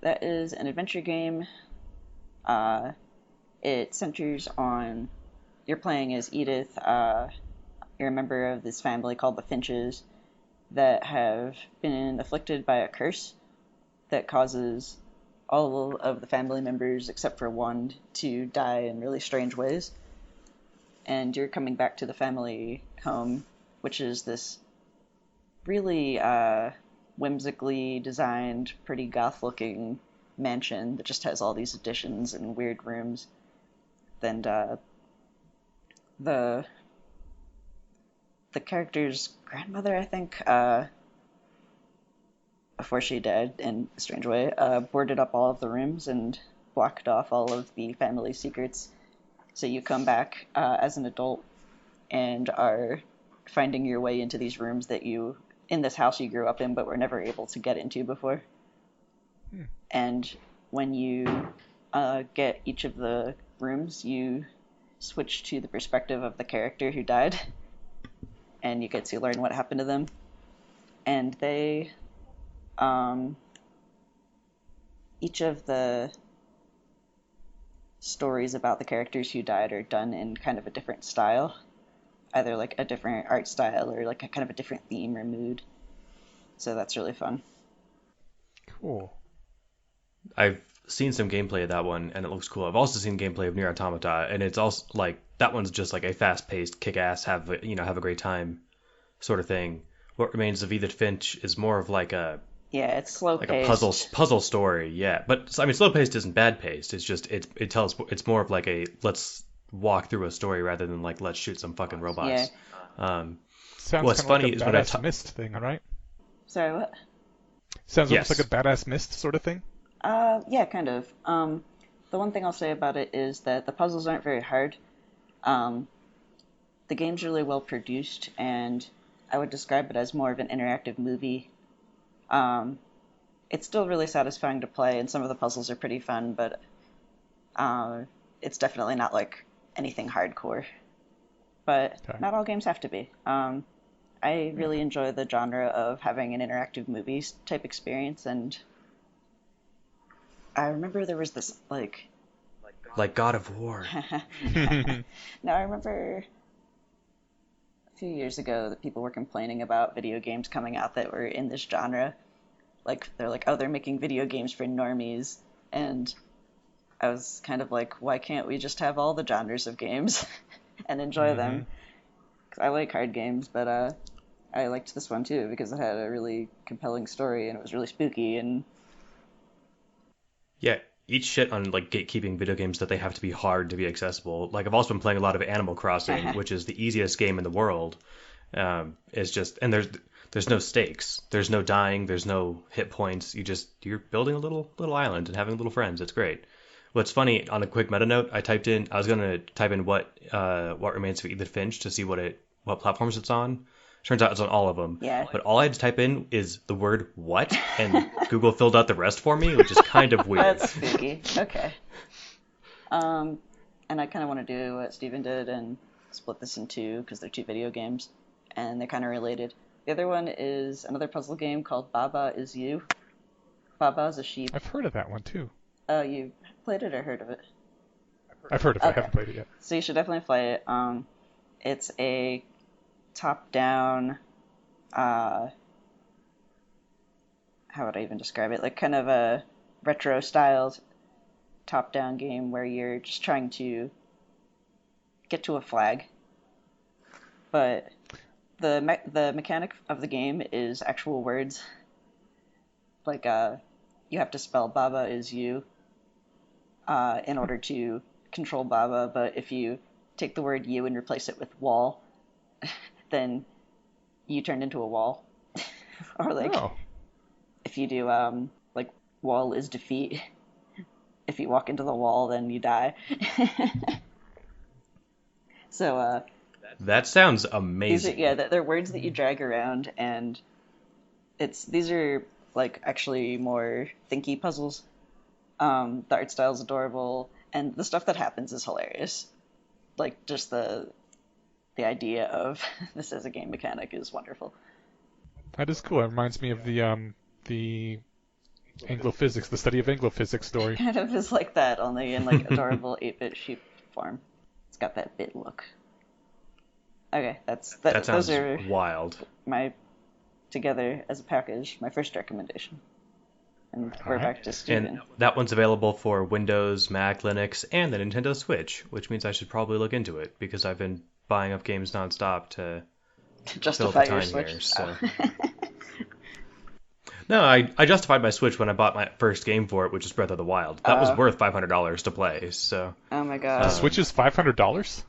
That is an adventure game. It centers on you're playing as Edith. You're a member of this family called the Finches that have been afflicted by a curse that causes all of the family members except for one to die in really strange ways. And you're coming back to the family home, which is this really whimsically designed, pretty goth-looking mansion that just has all these additions and weird rooms. And the character's grandmother, I think, before she died in a strange way, boarded up all of the rooms and blocked off all of the family secrets. So you come back as an adult and are finding your way into these rooms that in this house you grew up in but were never able to get into before. And when you get each of the rooms, you switch to the perspective of the character who died, and you get to learn what happened to them. And they, each of the stories about the characters who died are done in kind of a different style, either like a different art style or like a kind of a different theme or mood. So that's really fun. Cool. I've seen some gameplay of that one, and it looks cool. I've also seen gameplay of Nier Automata, and it's also like that one's just like a fast-paced, kick-ass, have a great time sort of thing. What Remains of Edith Finch is more of like it's slow-paced, like a puzzle story. Yeah, but I mean, slow-paced isn't bad-paced. It's just it's more of like a let's walk through a story rather than like let's shoot some fucking robots. Yeah. Sounds what's funny funny is is when when Badass Mist thing, right? Sorry, what? Sounds Yes. almost like a Badass Mist sort of thing. Yeah, kind of. The one thing I'll say about it is that the puzzles aren't very hard. The game's really well produced, and I would describe it as more of an interactive movie. It's still really satisfying to play, and some of the puzzles are pretty fun, but it's definitely not like anything hardcore. But Okay. not all games have to be. I really enjoy the genre of having an interactive movies type experience, and I remember there was this like Like God of War. now I remember a few years ago that people were complaining about video games coming out that were in this genre. Like they're like, oh, they're making video games for normies, and I was kind of like, why can't we just have all the genres of games and enjoy Hmm. them? 'Cause I like card games, but I liked this one too because it had a really compelling story and it was really spooky and Yeah, each shit on like gatekeeping video games that they have to be hard to be accessible. Like I've also been playing a lot of Animal Crossing, which is the easiest game in the world. It's just and there's no stakes, there's no dying, there's no hit points. You're building a little island and having little friends. It's great. What's funny on a quick meta note, I was gonna type in what remains of Edith Finch to see what platforms it's on. Turns out it's on all of them. yeah. But all I had to type in is the word what, and Google filled out the rest for me, which is kind of weird. That's spooky. Okay. And I kind of want to do what Steven did and split this in two because they're two video games and they're kind of related. The other one is another puzzle game called Baba Is You. Baba is a sheep. I've heard of that one too. Oh, you played it or heard of it? I've heard of it. I Okay. haven't played it yet. So you should definitely play it. It's a top-down, how would I even describe it? Like kind of a retro-styled top-down game where you're just trying to get to a flag, but the mechanic of the game is actual words. Like you have to spell Baba is you in order to control Baba, but if you take the word you and replace it with wall, then you turn into a wall. Or like Oh, if you do like wall is defeat. If you walk into the wall, then you die. So That sounds these are amazing. yeah, they're words that you drag around, and these are like actually more thinky puzzles. The art style is adorable, and the stuff that happens is hilarious. Like just the idea of this as a game mechanic is wonderful. that is cool. It reminds me of the Anglophysics, the study of Anglophysics story. Kind of is like that, only in like adorable 8-bit sheep form. It's got that bit look. Okay, That sounds those are wild. my together as a package, my first recommendation. And we're Alright. back to Steven. And that one's available for Windows, Mac, Linux, and the Nintendo Switch, which means I should probably look into it because I've been buying up games nonstop to To fill up justify the your time Switch. here. So no, I justified my Switch when I bought my first game for it, which is Breath of the Wild. That was worth $500 to play. So Oh my The god. Switch is $500.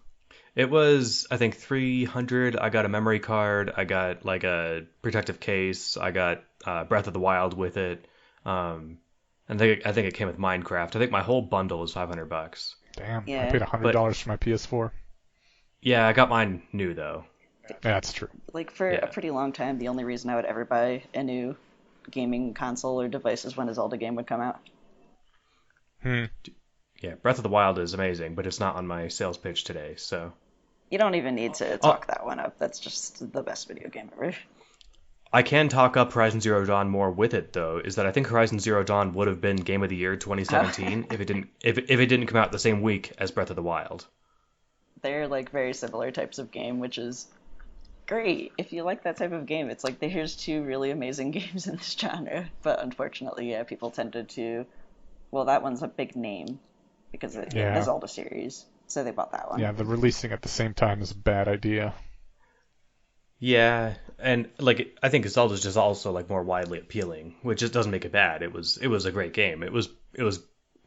it was, I think, 300. I got a memory card. I got like a protective case. I got Breath of the Wild with it. I think it came with Minecraft. I think my whole bundle was $500. Damn, I Yeah. paid $100 for my PS4. Yeah, I got mine new though. Yeah, that's true. Like for Yeah. a pretty long time, the only reason I would ever buy a new gaming console or device is when a Zelda game would come out. Hmm. Yeah, Breath of the Wild is amazing, but it's not on my sales pitch today. So You don't even need to Oh. talk that one up. That's just the best video game ever. I can talk up Horizon Zero Dawn more with it though. Is that I think Horizon Zero Dawn would have been Game of the Year 2017 if it didn't come out the same week as Breath of the Wild. They're like very similar types of game, which is great. If you like that type of game, it's like here's two really amazing games in this genre. But unfortunately, yeah, people tended to, well, that one's a big name because it Yeah. the Zelda series, so they bought that one. Yeah, the releasing at the same time is a bad idea. Yeah, and like I think Zelda's just also like more widely appealing, which just doesn't make it bad. It was a great game. It was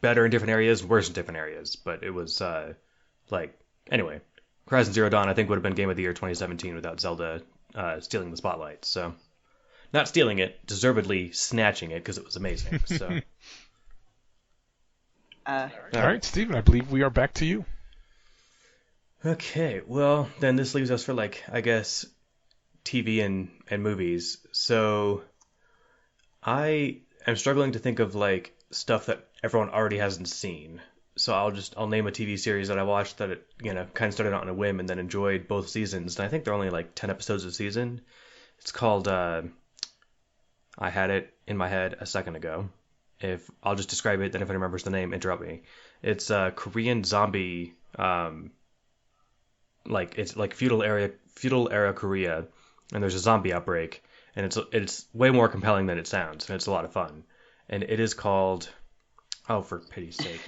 better in different areas, worse in different areas, but it was like anyway. Horizon Zero Dawn I think would have been Game of the Year 2017 without Zelda stealing the spotlight. So not stealing it, deservedly snatching it because it was amazing. So Uh, All right, Steven, I believe we are back to you. okay, well then this leaves us for like I guess TV and movies. So I am struggling to think of like stuff that everyone already hasn't seen. So I'll name a TV series that I watched that kind of started out on a whim and then enjoyed both seasons. And I think they're only like 10 episodes a season. It's called I had it in my head a second ago. If I'll just describe it, then if anyone remembers the name, interrupt me. It's a Korean zombie, like it's like feudal era Korea, and there's a zombie outbreak, and it's way more compelling than it sounds, and it's a lot of fun. And it is called, oh, for pity's sake,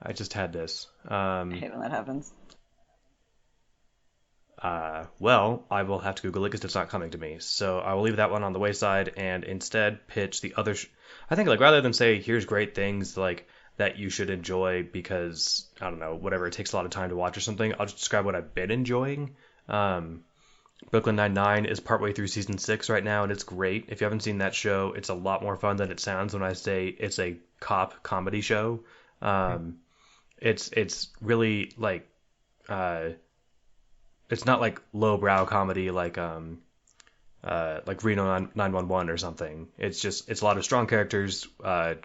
I just had this. I hate when that happens. Well, I will have to Google it because it's not coming to me. So I will leave that one on the wayside and instead pitch the other. I think like rather than say here's great things like that you should enjoy because I don't know whatever it takes a lot of time to watch or something. I'll just describe what I've been enjoying. Brooklyn Nine-Nine is partway through season 6 right now and it's great. If you haven't seen that show, it's a lot more fun than it sounds when I say it's a cop comedy show. It's really like. It's not like lowbrow comedy like Reno 911 or something. It's a lot of strong characters,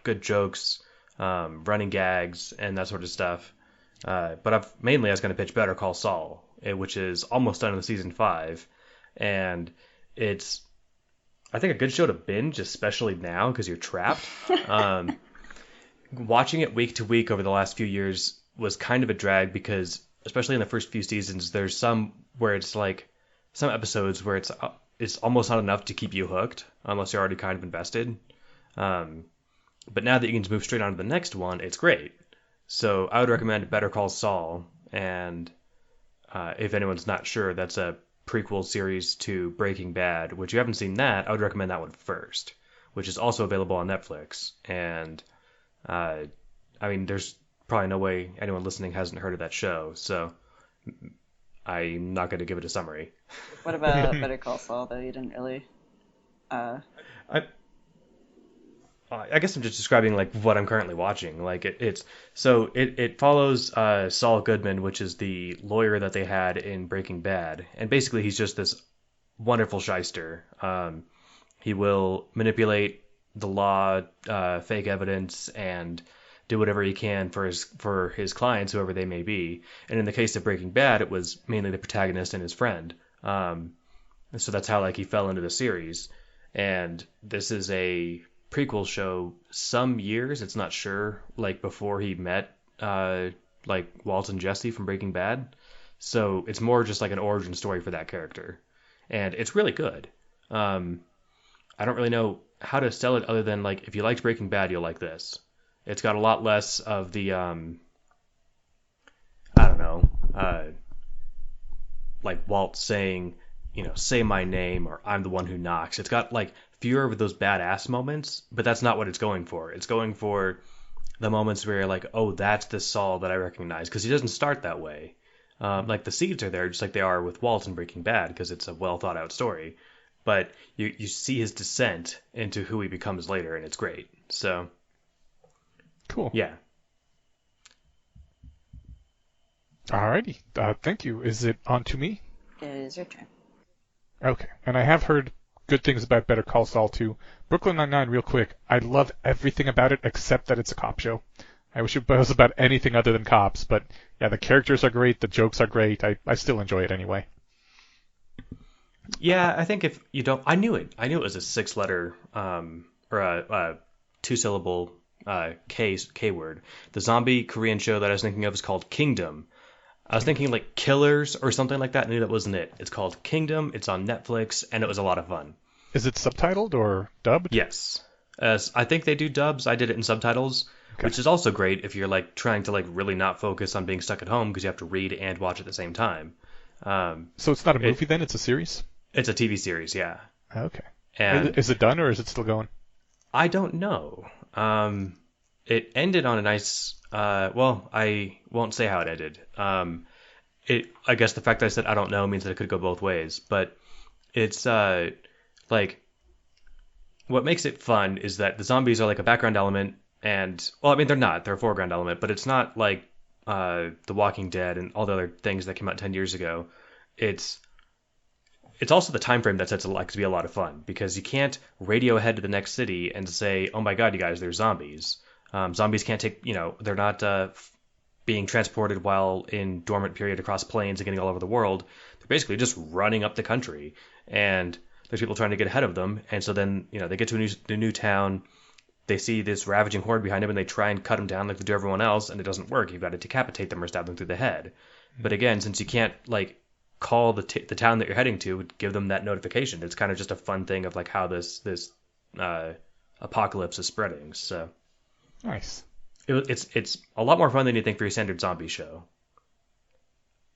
good jokes, running gags, and that sort of stuff. But I was going to pitch Better Call Saul, which is almost done in season 5, and it's I think a good show to binge, especially now because you're trapped. Watching it week to week over the last few years was kind of a drag because especially in the first few seasons, there's some where it's like some episodes where it's almost not enough to keep you hooked unless you're already kind of invested. But now that you can just move straight on to the next one, it's great. So I would recommend Better Call Saul. And if anyone's not sure, that's a prequel series to Breaking Bad, which you haven't seen that, I would recommend that one first, which is also available on Netflix. And I mean, there's probably no way anyone listening hasn't heard of that show, so I'm not going to give it a summary. What about Better Call Saul, though? You didn't really... I guess I'm just describing like what I'm currently watching. Like it follows Saul Goodman, which is the lawyer that they had in Breaking Bad, and basically he's just this wonderful shyster. He will manipulate the law, fake evidence, and do whatever he can for his clients, whoever they may be. And in the case of Breaking Bad, it was mainly the protagonist and his friend. So that's how like he fell into the series. And this is a prequel show some years, it's not sure, like before he met like Walt and Jesse from Breaking Bad. So it's more just like an origin story for that character. And it's really good. I don't really know how to sell it other than like if you liked Breaking Bad, you'll like this. It's got a lot less of the, I don't know, like Walt saying, say my name or I'm the one who knocks. It's got like fewer of those badass moments, but that's not what it's going for. It's going for the moments where you're like, oh, that's the Saul that I recognize, because he doesn't start that way. Like the seeds are there just like they are with Walt in Breaking Bad because it's a well thought out story. But you see his descent into who he becomes later, and it's great. So... Cool. Yeah. Alrighty. Thank you. Is it on to me? It is your turn. Okay. And I have heard good things about Better Call Saul too. Brooklyn Nine-Nine, real quick. I love everything about it except that it's a cop show. I wish it was about anything other than cops, but yeah, the characters are great, the jokes are great. I still enjoy it anyway. Yeah, I think if you don't... I knew it. I knew it was a 6-letter or a 2-syllable K word. The zombie Korean show that I was thinking of is called Kingdom. I was thinking like Killers or something like that. I knew that wasn't it. It's called Kingdom. It's on Netflix, and it was a lot of fun. Is it subtitled or dubbed? Yes. I think they do dubs. I did it in subtitles, which is also great if you're like trying to like really not focus on being stuck at home because you have to read and watch at the same time. So it's not a movie then? It's a series? It's a TV series, yeah. Okay. And is it done or is it still going? I don't know. It ended on a nice... well, I won't say how it ended. I guess the fact that I said I don't know means that it could go both ways. But it's like... What makes it fun is that the zombies are like a background element. And, well, I mean, they're not. They're a foreground element. But it's not like The Walking Dead and all the other things that came out 10 years ago. It's also the time frame that sets it like to be a lot of fun because you can't radio ahead to the next city and say, "Oh my God, you guys, there's zombies." Zombies can't take, they're not being transported while in dormant period across planes and getting all over the world. They're basically just running up the country, and there's people trying to get ahead of them. And so then, they get to a new town. They see this ravaging horde behind them, and they try and cut them down like they do everyone else, and it doesn't work. You've got to decapitate them or stab them through the head. But again, since you can't call the town that you're heading to, give them that notification. It's kind of just a fun thing of like how this apocalypse is spreading. So Nice. it's a lot more fun than you think for your standard zombie show.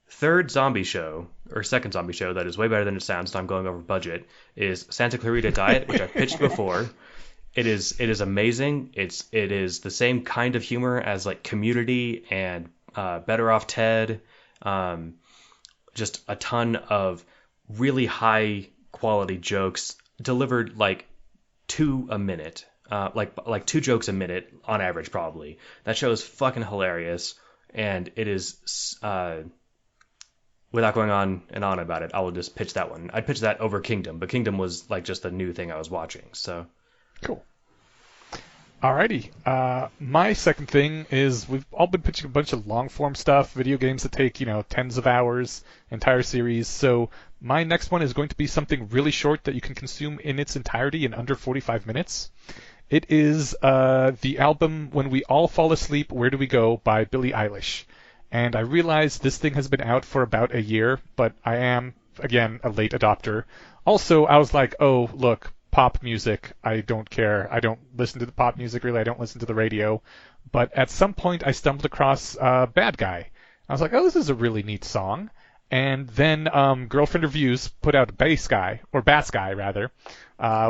Third zombie show, or second zombie show that is way better than it sounds, and I'm going over budget, is Santa Clarita Diet, which I've pitched before. It is amazing. It is the same kind of humor as like Community and Better Off Ted. Just a ton of really high quality jokes delivered like 2 a minute. Like 2 jokes a minute on average, probably. That show is fucking hilarious, and it is. Without going on and on about it, I will just pitch that one. I'd pitch that over Kingdom, but Kingdom was like just a new thing I was watching. So Cool. Alrighty. My second thing is we've all been pitching a bunch of long-form stuff, video games that take, tens of hours, entire series. So my next one is going to be something really short that you can consume in its entirety in under 45 minutes. It is the album When We All Fall Asleep, Where Do We Go by Billie Eilish. And I realize this thing has been out for about a year, but I am, again, a late adopter. Also, I was like, oh, look, pop music, I don't care. I don't listen to the pop music, really. I don't listen to the radio. But at some point, I stumbled across Bad Guy. I was like, oh, this is a really neat song. And then Girlfriend Reviews put out Bass Guy, rather,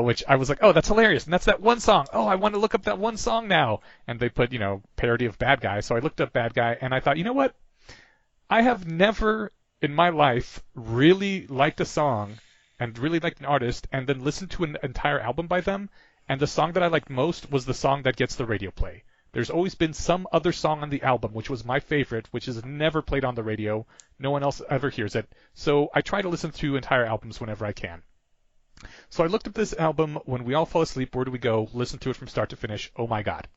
which I was like, oh, that's hilarious. And that's that one song. Oh, I want to look up that one song now. And they put, parody of Bad Guy. So I looked up Bad Guy, and I thought, you know what? I have never in my life really liked a song and really liked an artist and then listened to an entire album by them. And the song that I liked most was the song that gets the radio play. There's always been some other song on the album, which was my favorite, which is never played on the radio. No one else ever hears it. So I try to listen to entire albums whenever I can. So I looked up this album, When We All Fall Asleep, Where Do We Go? Listened to it from start to finish. Oh my God.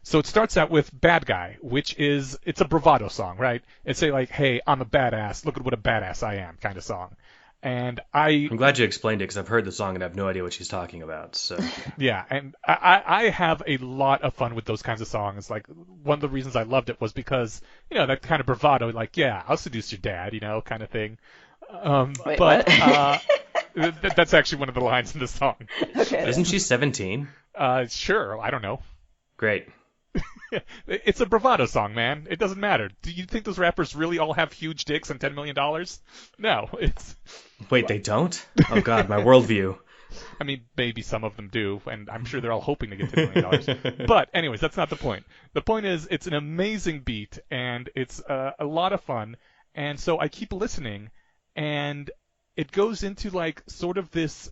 So it starts out with Bad Guy, it's a bravado song, right? It's like, hey, I'm a badass. Look at what a badass I am kind of song. And I'm glad you explained it because I've heard the song and I have no idea what she's talking about. So yeah, and I have a lot of fun with those kinds of songs. Like one of the reasons I loved it was because that kind of bravado, like yeah, I'll seduce your dad, kind of thing. Wait, but what? That's actually one of the lines in the song. Okay. Isn't she 17? Sure, I don't know. Great. It's a bravado song, man. It doesn't matter. Do you think those rappers really all have huge dicks and $10 million? No, it's... Wait, they don't? Oh, God, my worldview. I mean, maybe some of them do, and I'm sure they're all hoping to get $10 million. But anyways, that's not the point. The point is, it's an amazing beat, and it's a lot of fun, and so I keep listening, and it goes into, like, sort of this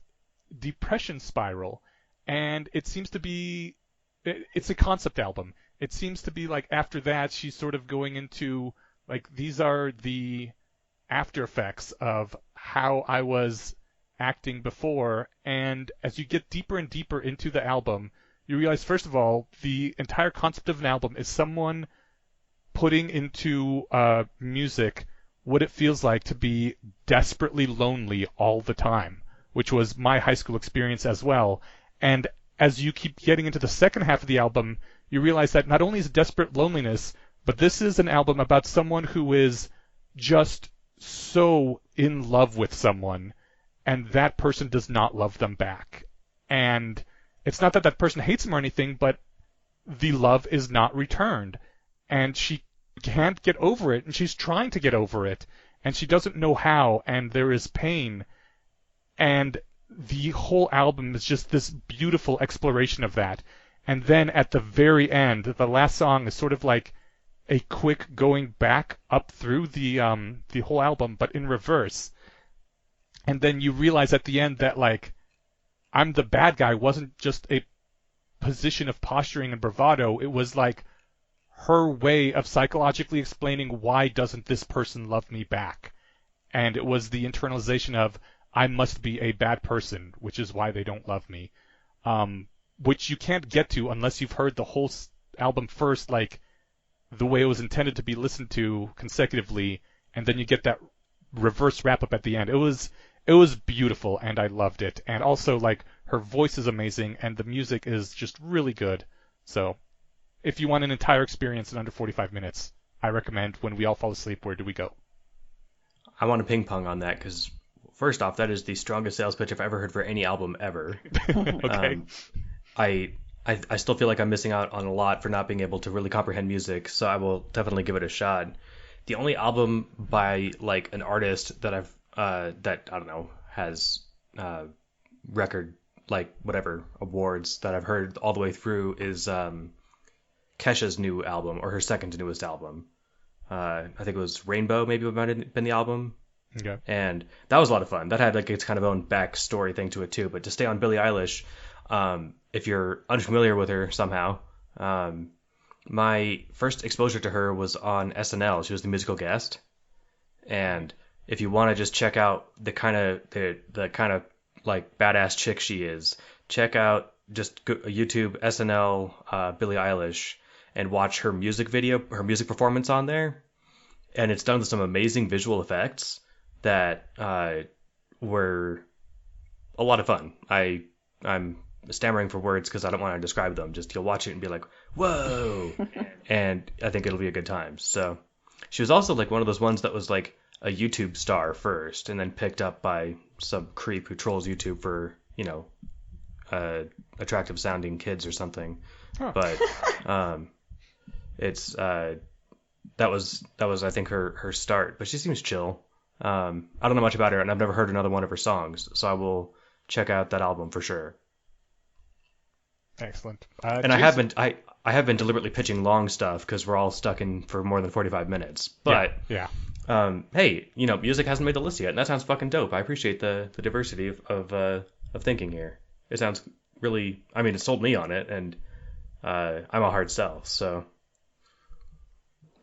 depression spiral, and it seems to be... It's a concept album. It seems to be like after that she's sort of going into like these are the after effects of how I was acting before, and as you get deeper and deeper into the album, you realize first of all the entire concept of an album is someone putting into music what it feels like to be desperately lonely all the time, which was my high school experience as well. And as you keep getting into the second half of the album, you realize that not only is it desperate loneliness, but this is an album about someone who is just so in love with someone, and that person does not love them back. And it's not that that person hates them or anything, but the love is not returned. And she can't get over it, and she's trying to get over it, and she doesn't know how, and there is pain. And the whole album is just this beautiful exploration of that. And then at the very end, the last song is sort of like a quick going back up through the whole album, but in reverse. And then you realize at the end that like I'm the bad guy wasn't just a position of posturing and bravado. It was like her way of psychologically explaining why doesn't this person love me back. And it was the internalization of I must be a bad person, which is why they don't love me. Which you can't get to unless you've heard the whole album first, like the way it was intended to be listened to consecutively, and then you get that reverse wrap up at the end. It was beautiful, and I loved it. And also, like, her voice is amazing, and the music is just really good. So, if you want an entire experience in under 45 minutes, I recommend When We All Fall Asleep, Where Do We Go? I want to ping pong on that because, first off, that is the strongest sales pitch I've ever heard for any album ever. Okay. I still feel like I'm missing out on a lot for not being able to really comprehend music, so I will definitely give it a shot. The only album by like an artist that that I don't know has record like whatever awards that I've heard all the way through is Kesha's new album, or her second newest album. I think it was Rainbow, maybe might have been the album. Okay. And that was a lot of fun. That had like its kind of own backstory thing to it too. But to stay on Billie Eilish, if you're unfamiliar with her somehow, my first exposure to her was on SNL. She was the musical guest, and if you want to just check out the kind of like badass chick she is, check out just YouTube SNL Billie Eilish and watch her music performance on there, and it's done with some amazing visual effects that were a lot of fun. I'm stammering for words because I don't want to describe them. Just you'll watch it and be like, whoa, and I think it'll be a good time. So she was also like one of those ones that was like a YouTube star first, and then picked up by some creep who trolls YouTube for attractive sounding kids or something. Huh. But it's that was I think her start. But she seems chill. I don't know much about her, and I've never heard another one of her songs, so I will check out that album for sure. Excellent. And I have been deliberately pitching long stuff because we're all stuck in for more than 45 minutes. But yeah. Hey, music hasn't made the list yet, and that sounds fucking dope. I appreciate the diversity of thinking here. It sounds really. I mean, it sold me on it, and I'm a hard sell. So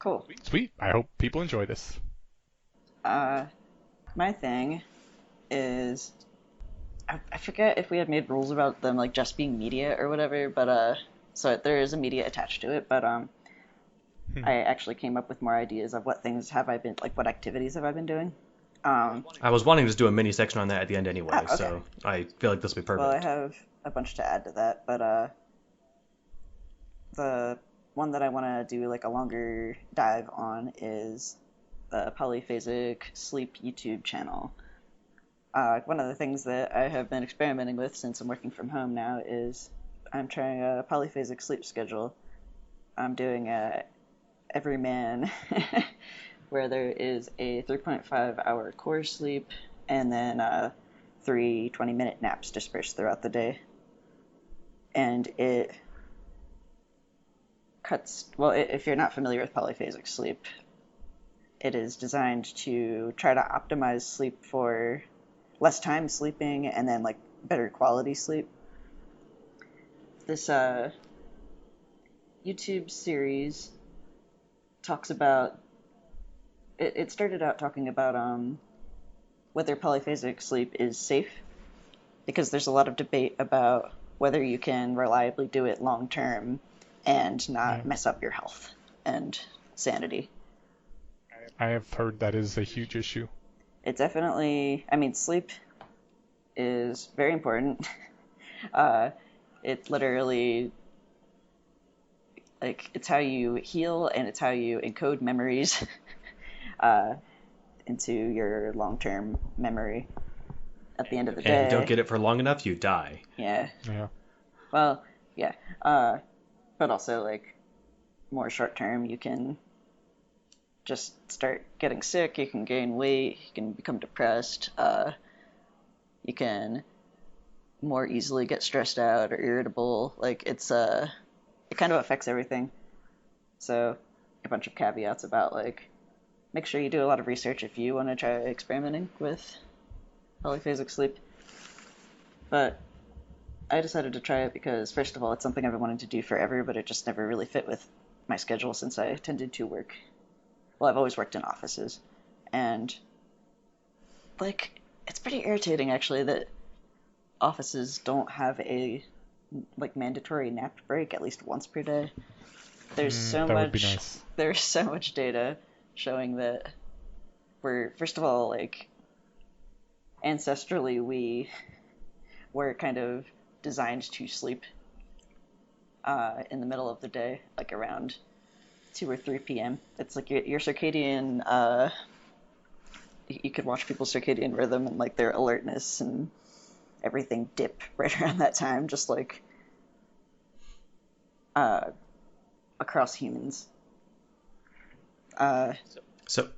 Cool. Sweet. I hope people enjoy this. My thing is, I forget if we had made rules about them like just being media or whatever, but so there is a media attached to it, but I actually came up with more ideas of what activities have I been doing. I was wanting to do a mini section on that at the end anyway, okay. so I feel like this will be perfect. Well, I have a bunch to add to that, but the one that I want to do like a longer dive on is the Polyphasic Sleep YouTube channel. One of the things that I have been experimenting with since I'm working from home now is I'm trying a polyphasic sleep schedule. I'm doing a everyman where there is a 3.5 hour core sleep and then 3 20-minute naps dispersed throughout the day. And it cuts, well, if you're not familiar with polyphasic sleep, it is designed to try to optimize sleep for less time sleeping and then like better quality sleep. This YouTube series talks about it started out talking about whether polyphasic sleep is safe, because there's a lot of debate about whether you can reliably do it long term and not mess up your health and sanity. I have heard that is a huge issue. It definitely, sleep is very important. It literally, like, it's how you heal and it's how you encode memories into your long-term memory at the end of the day. And if you don't get it for long enough, you die. Yeah. Yeah. Well, yeah. But also, like, more short-term, you can just start getting sick, you can gain weight, you can become depressed, you can more easily get stressed out or irritable. Like, it kind of affects everything. So, a bunch of caveats about, like, make sure you do a lot of research if you want to try experimenting with polyphasic sleep. But I decided to try it because, first of all, it's something I've been wanting to do forever, but it just never really fit with my schedule since I tended to work. Well, I've always worked in offices, and, like, it's pretty irritating, actually, that offices don't have a, like, mandatory nap break at least once per day. there's so That would be much nice. there's so much data showing that we're, first of all, like, ancestrally we were kind of designed to sleep in the middle of the day, like around 2 or 3 p.m. It's like your circadian, you could watch people's circadian rhythm and like their alertness and everything dip right around that time, just like uh, across humans. So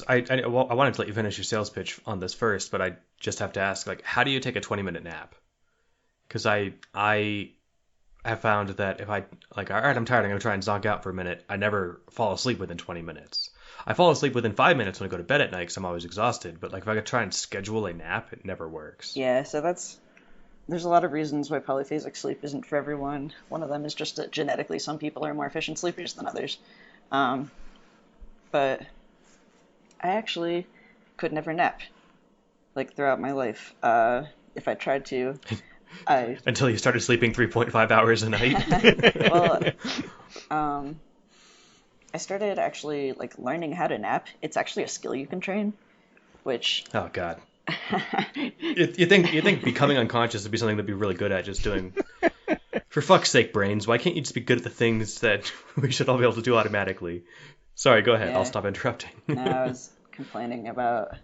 I wanted to let you finish your sales pitch on this first, but I just have to ask, like, how do you take a 20-minute nap? Because I have found that if I, like, all right, I'm tired, I'm gonna try and zonk out for a minute. I never fall asleep within 20 minutes. I fall asleep within 5 minutes when I go to bed at night because I'm always exhausted. But like, if I could try and schedule a nap, it never works. Yeah, so there's a lot of reasons why polyphasic sleep isn't for everyone. One of them is just that genetically some people are more efficient sleepers than others. Um, but I actually could never nap, like, throughout my life. If I tried to, I Until you started sleeping 3.5 hours a night. well, I started actually like learning how to nap. It's actually a skill you can train, which Oh God. You think becoming unconscious would be something to be really good at just doing. For fuck's sake, brains, why can't you just be good at the things that we should all be able to do automatically? Sorry, go ahead. I'll yeah. stop interrupting. No, I was complaining about,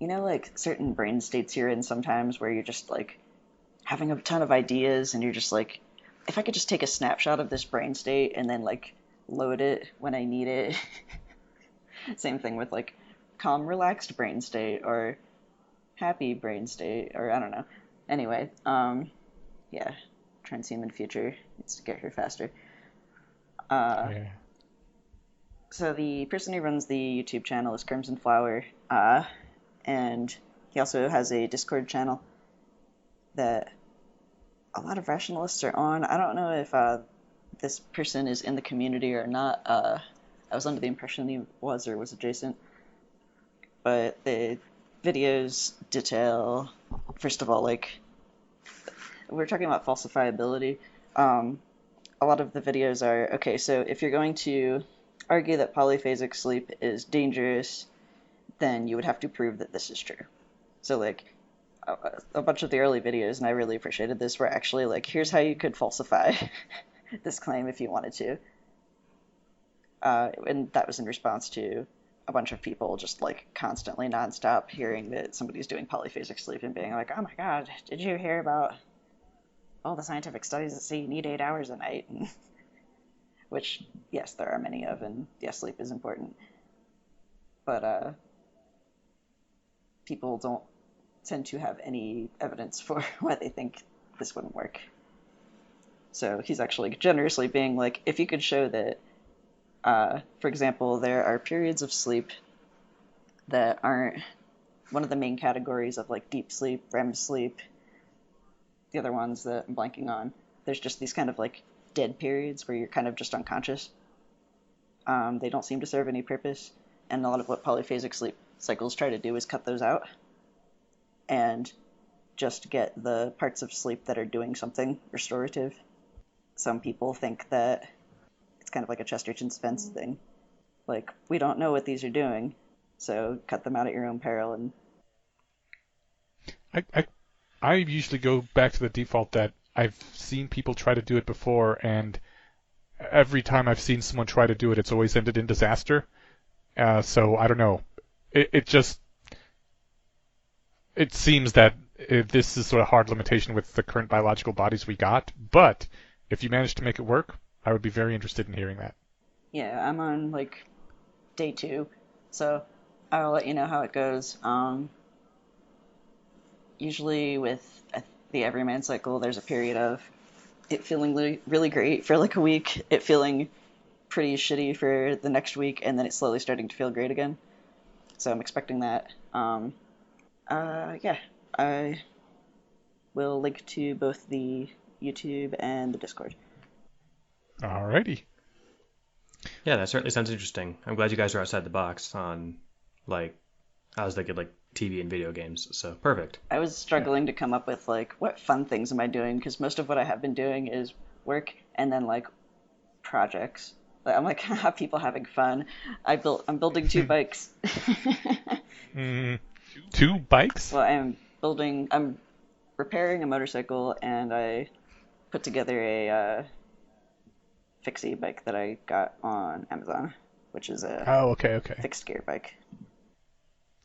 like certain brain states you're in sometimes where you're just like having a ton of ideas and you're just like, if I could just take a snapshot of this brain state and then like load it when I need it. Same thing with like calm, relaxed brain state or happy brain state, or I don't know. Anyway, yeah, transhuman future needs to get here faster. Yeah. So the person who runs the YouTube channel is Crimson Flower, and he also has a Discord channel that a lot of rationalists are on. I don't know if this person is in the community or not. I was under the impression he was or was adjacent. But the videos detail, first of all, like, we're talking about falsifiability. A lot of the videos are, okay, so if you're going to argue that polyphasic sleep is dangerous, then you would have to prove that this is true. So, like, a bunch of the early videos, and I really appreciated this, were actually like, here's how you could falsify this claim if you wanted to. And that was in response to a bunch of people just like constantly nonstop hearing that somebody's doing polyphasic sleep and being like, oh my God, did you hear about all the scientific studies that say you need 8 hours a night? Which, yes, there are many of, and yes, sleep is important. But people don't tend to have any evidence for why they think this wouldn't work. So he's actually generously being like, if you could show that, for example, there are periods of sleep that aren't one of the main categories of like deep sleep, REM sleep, the other ones that I'm blanking on. There's just these kind of like dead periods where you're kind of just unconscious. They don't seem to serve any purpose, and a lot of what polyphasic sleep cycles try to do is cut those out and just get the parts of sleep that are doing something restorative. Some people think that it's kind of like a Chesterton Spence thing. Like, we don't know what these are doing, so cut them out at your own peril. And I usually go back to the default that I've seen people try to do it before, and every time I've seen someone try to do it, it's always ended in disaster. So I don't know. It seems that this is sort of hard limitation with the current biological bodies we got. But if you manage to make it work, I would be very interested in hearing that. yeah, I'm on like day 2, so I'll let you know how it goes. Usually with the everyman cycle, there's a period of it feeling really, really great for like a week, it feeling pretty shitty for the next week, and then it's slowly starting to feel great again. So I'm expecting that. Yeah, I will link to both the YouTube and the Discord. Alrighty. Yeah, that certainly sounds interesting. I'm glad you guys are outside the box on, like, I was thinking, like, TV and video games, so perfect. I was struggling to come up with like what fun things am I doing, because most of what I have been doing is work and then like projects. Like, I'm like people having fun. I'm building two bikes. Mm, two bikes? Well, I'm repairing a motorcycle, and I put together a fixie bike that I got on Amazon, which is a Oh, okay. fixed gear bike.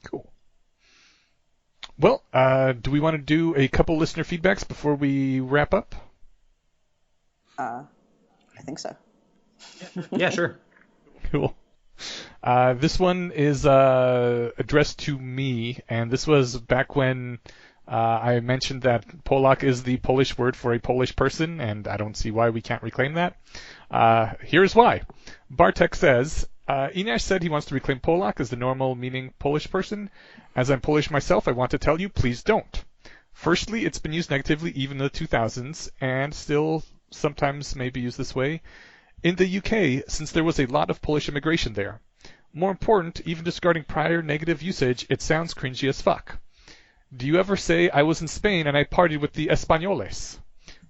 Cool. Well, do we want to do a couple listener feedbacks before we wrap up? I think so. Yeah, sure. Cool. This one is addressed to me, and this was back when I mentioned that Polak is the Polish word for a Polish person, and I don't see why we can't reclaim that. Here's why. Bartek says, Ines said he wants to reclaim Polak as the normal meaning Polish person. As I'm Polish myself, I want to tell you, please don't. Firstly, it's been used negatively even in the 2000s, and still sometimes may be used this way in the UK, since there was a lot of Polish immigration there. More important, even discarding prior negative usage, it sounds cringy as fuck. Do you ever say, I was in Spain and I partied with the Españoles?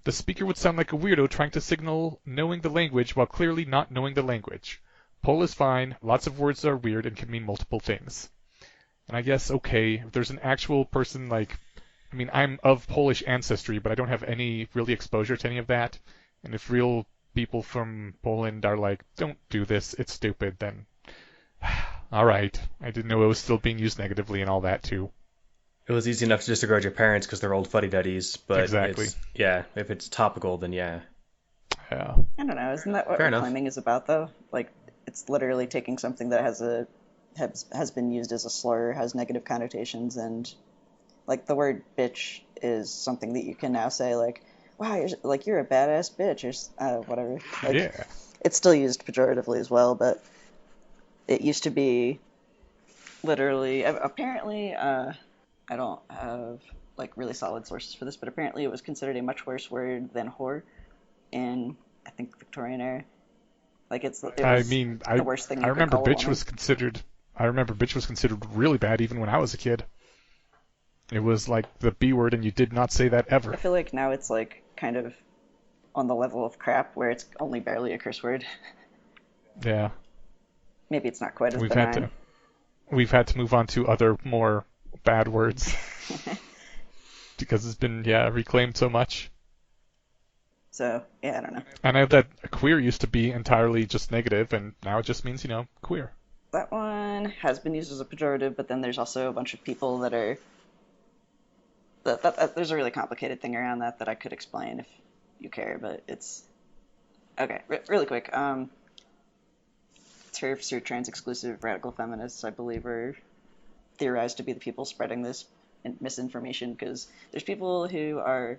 The speaker would sound like a weirdo trying to signal knowing the language while clearly not knowing the language. Pol is fine, lots of words are weird and can mean multiple things. And I guess, okay, if there's an actual person like, I mean, I'm of Polish ancestry, but I don't have any really exposure to any of that. And if real people from Poland are like, don't do this, it's stupid, then alright. I didn't know it was still being used negatively and all that too. It was easy enough to disregard your parents because they're old fuddy-duddies, but Exactly. if it's topical, then yeah. Yeah. I don't know. Isn't that what Fair enough. reclaiming is about, though? Like, it's literally taking something that has been used as a slur, has negative connotations, and like the word bitch is something that you can now say like, wow, you're a badass bitch, or whatever. Like, Yeah. it's still used pejoratively as well, but it used to be literally. Apparently, I don't have like really solid sources for this, but apparently it was considered a much worse word than whore in, I think, Victorian era. Like it was the worst thing you I could remember call a bitch woman. was considered. I remember bitch was considered really bad even when I was a kid. It was like the B word, and you did not say that ever. I feel like now it's like kind of on the level of crap where it's only barely a curse word. Yeah. Maybe it's not quite as We've benign. had to move on to other more bad words because it's been reclaimed so much. So yeah, I don't know. I know that queer used to be entirely just negative, and now it just means queer. That one has been used as a pejorative, but then there's also a bunch of people that are. There's a really complicated thing around that I could explain if you care, but it's okay. Really quick. TERFs or trans-exclusive radical feminists, I believe, are theorized to be the people spreading this misinformation because there's people who are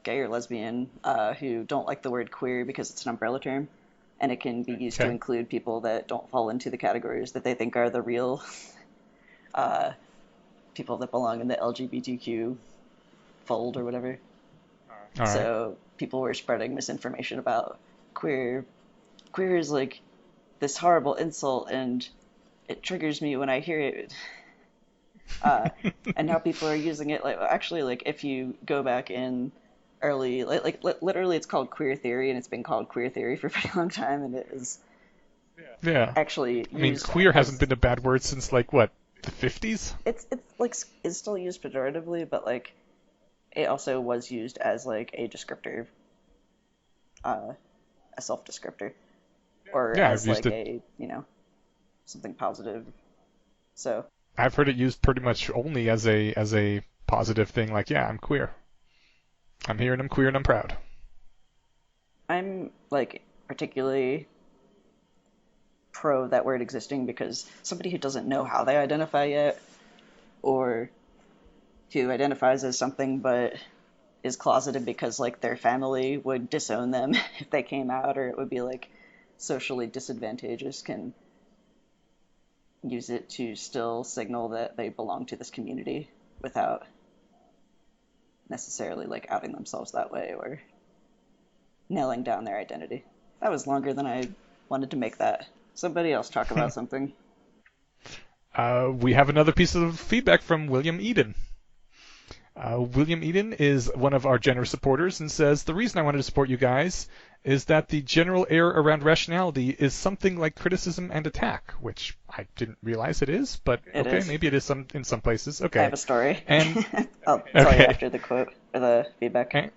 gay or lesbian who don't like the word queer because it's an umbrella term, and it can be used to include people that don't fall into the categories that they think are the real people that belong in the LGBTQ fold or whatever. All right. So people were spreading misinformation about queer. Queer is like this horrible insult, and it triggers me when I hear it. And now people are using it like actually like if you go back in early like literally it's called queer theory, and it's been called queer theory for a very long time, and it is actually I mean, queer hasn't been a bad word since like what, the 50s? It's like it's still used pejoratively, but like it also was used as like a descriptor, a self descriptor, or as like a something positive. So I've heard it used pretty much only as a positive thing, like, yeah, I'm queer. I'm here and I'm queer and I'm proud. I'm like particularly pro that word existing because somebody who doesn't know how they identify yet, or who identifies as something but is closeted because like their family would disown them if they came out, or it would be like socially disadvantageous, can use it to still signal that they belong to this community without necessarily like outing themselves that way or nailing down their identity. That was longer than I wanted to make that. Somebody else talk about something. We have another piece of feedback from William Eden. William Eden is one of our generous supporters and says, the reason I wanted to support you guys is that the general air around rationality is something like criticism and attack, which I didn't realize it is, but It okay, is. maybe it is in some places. Okay. I have a story. And I'll tell you okay. after the quote or the feedback.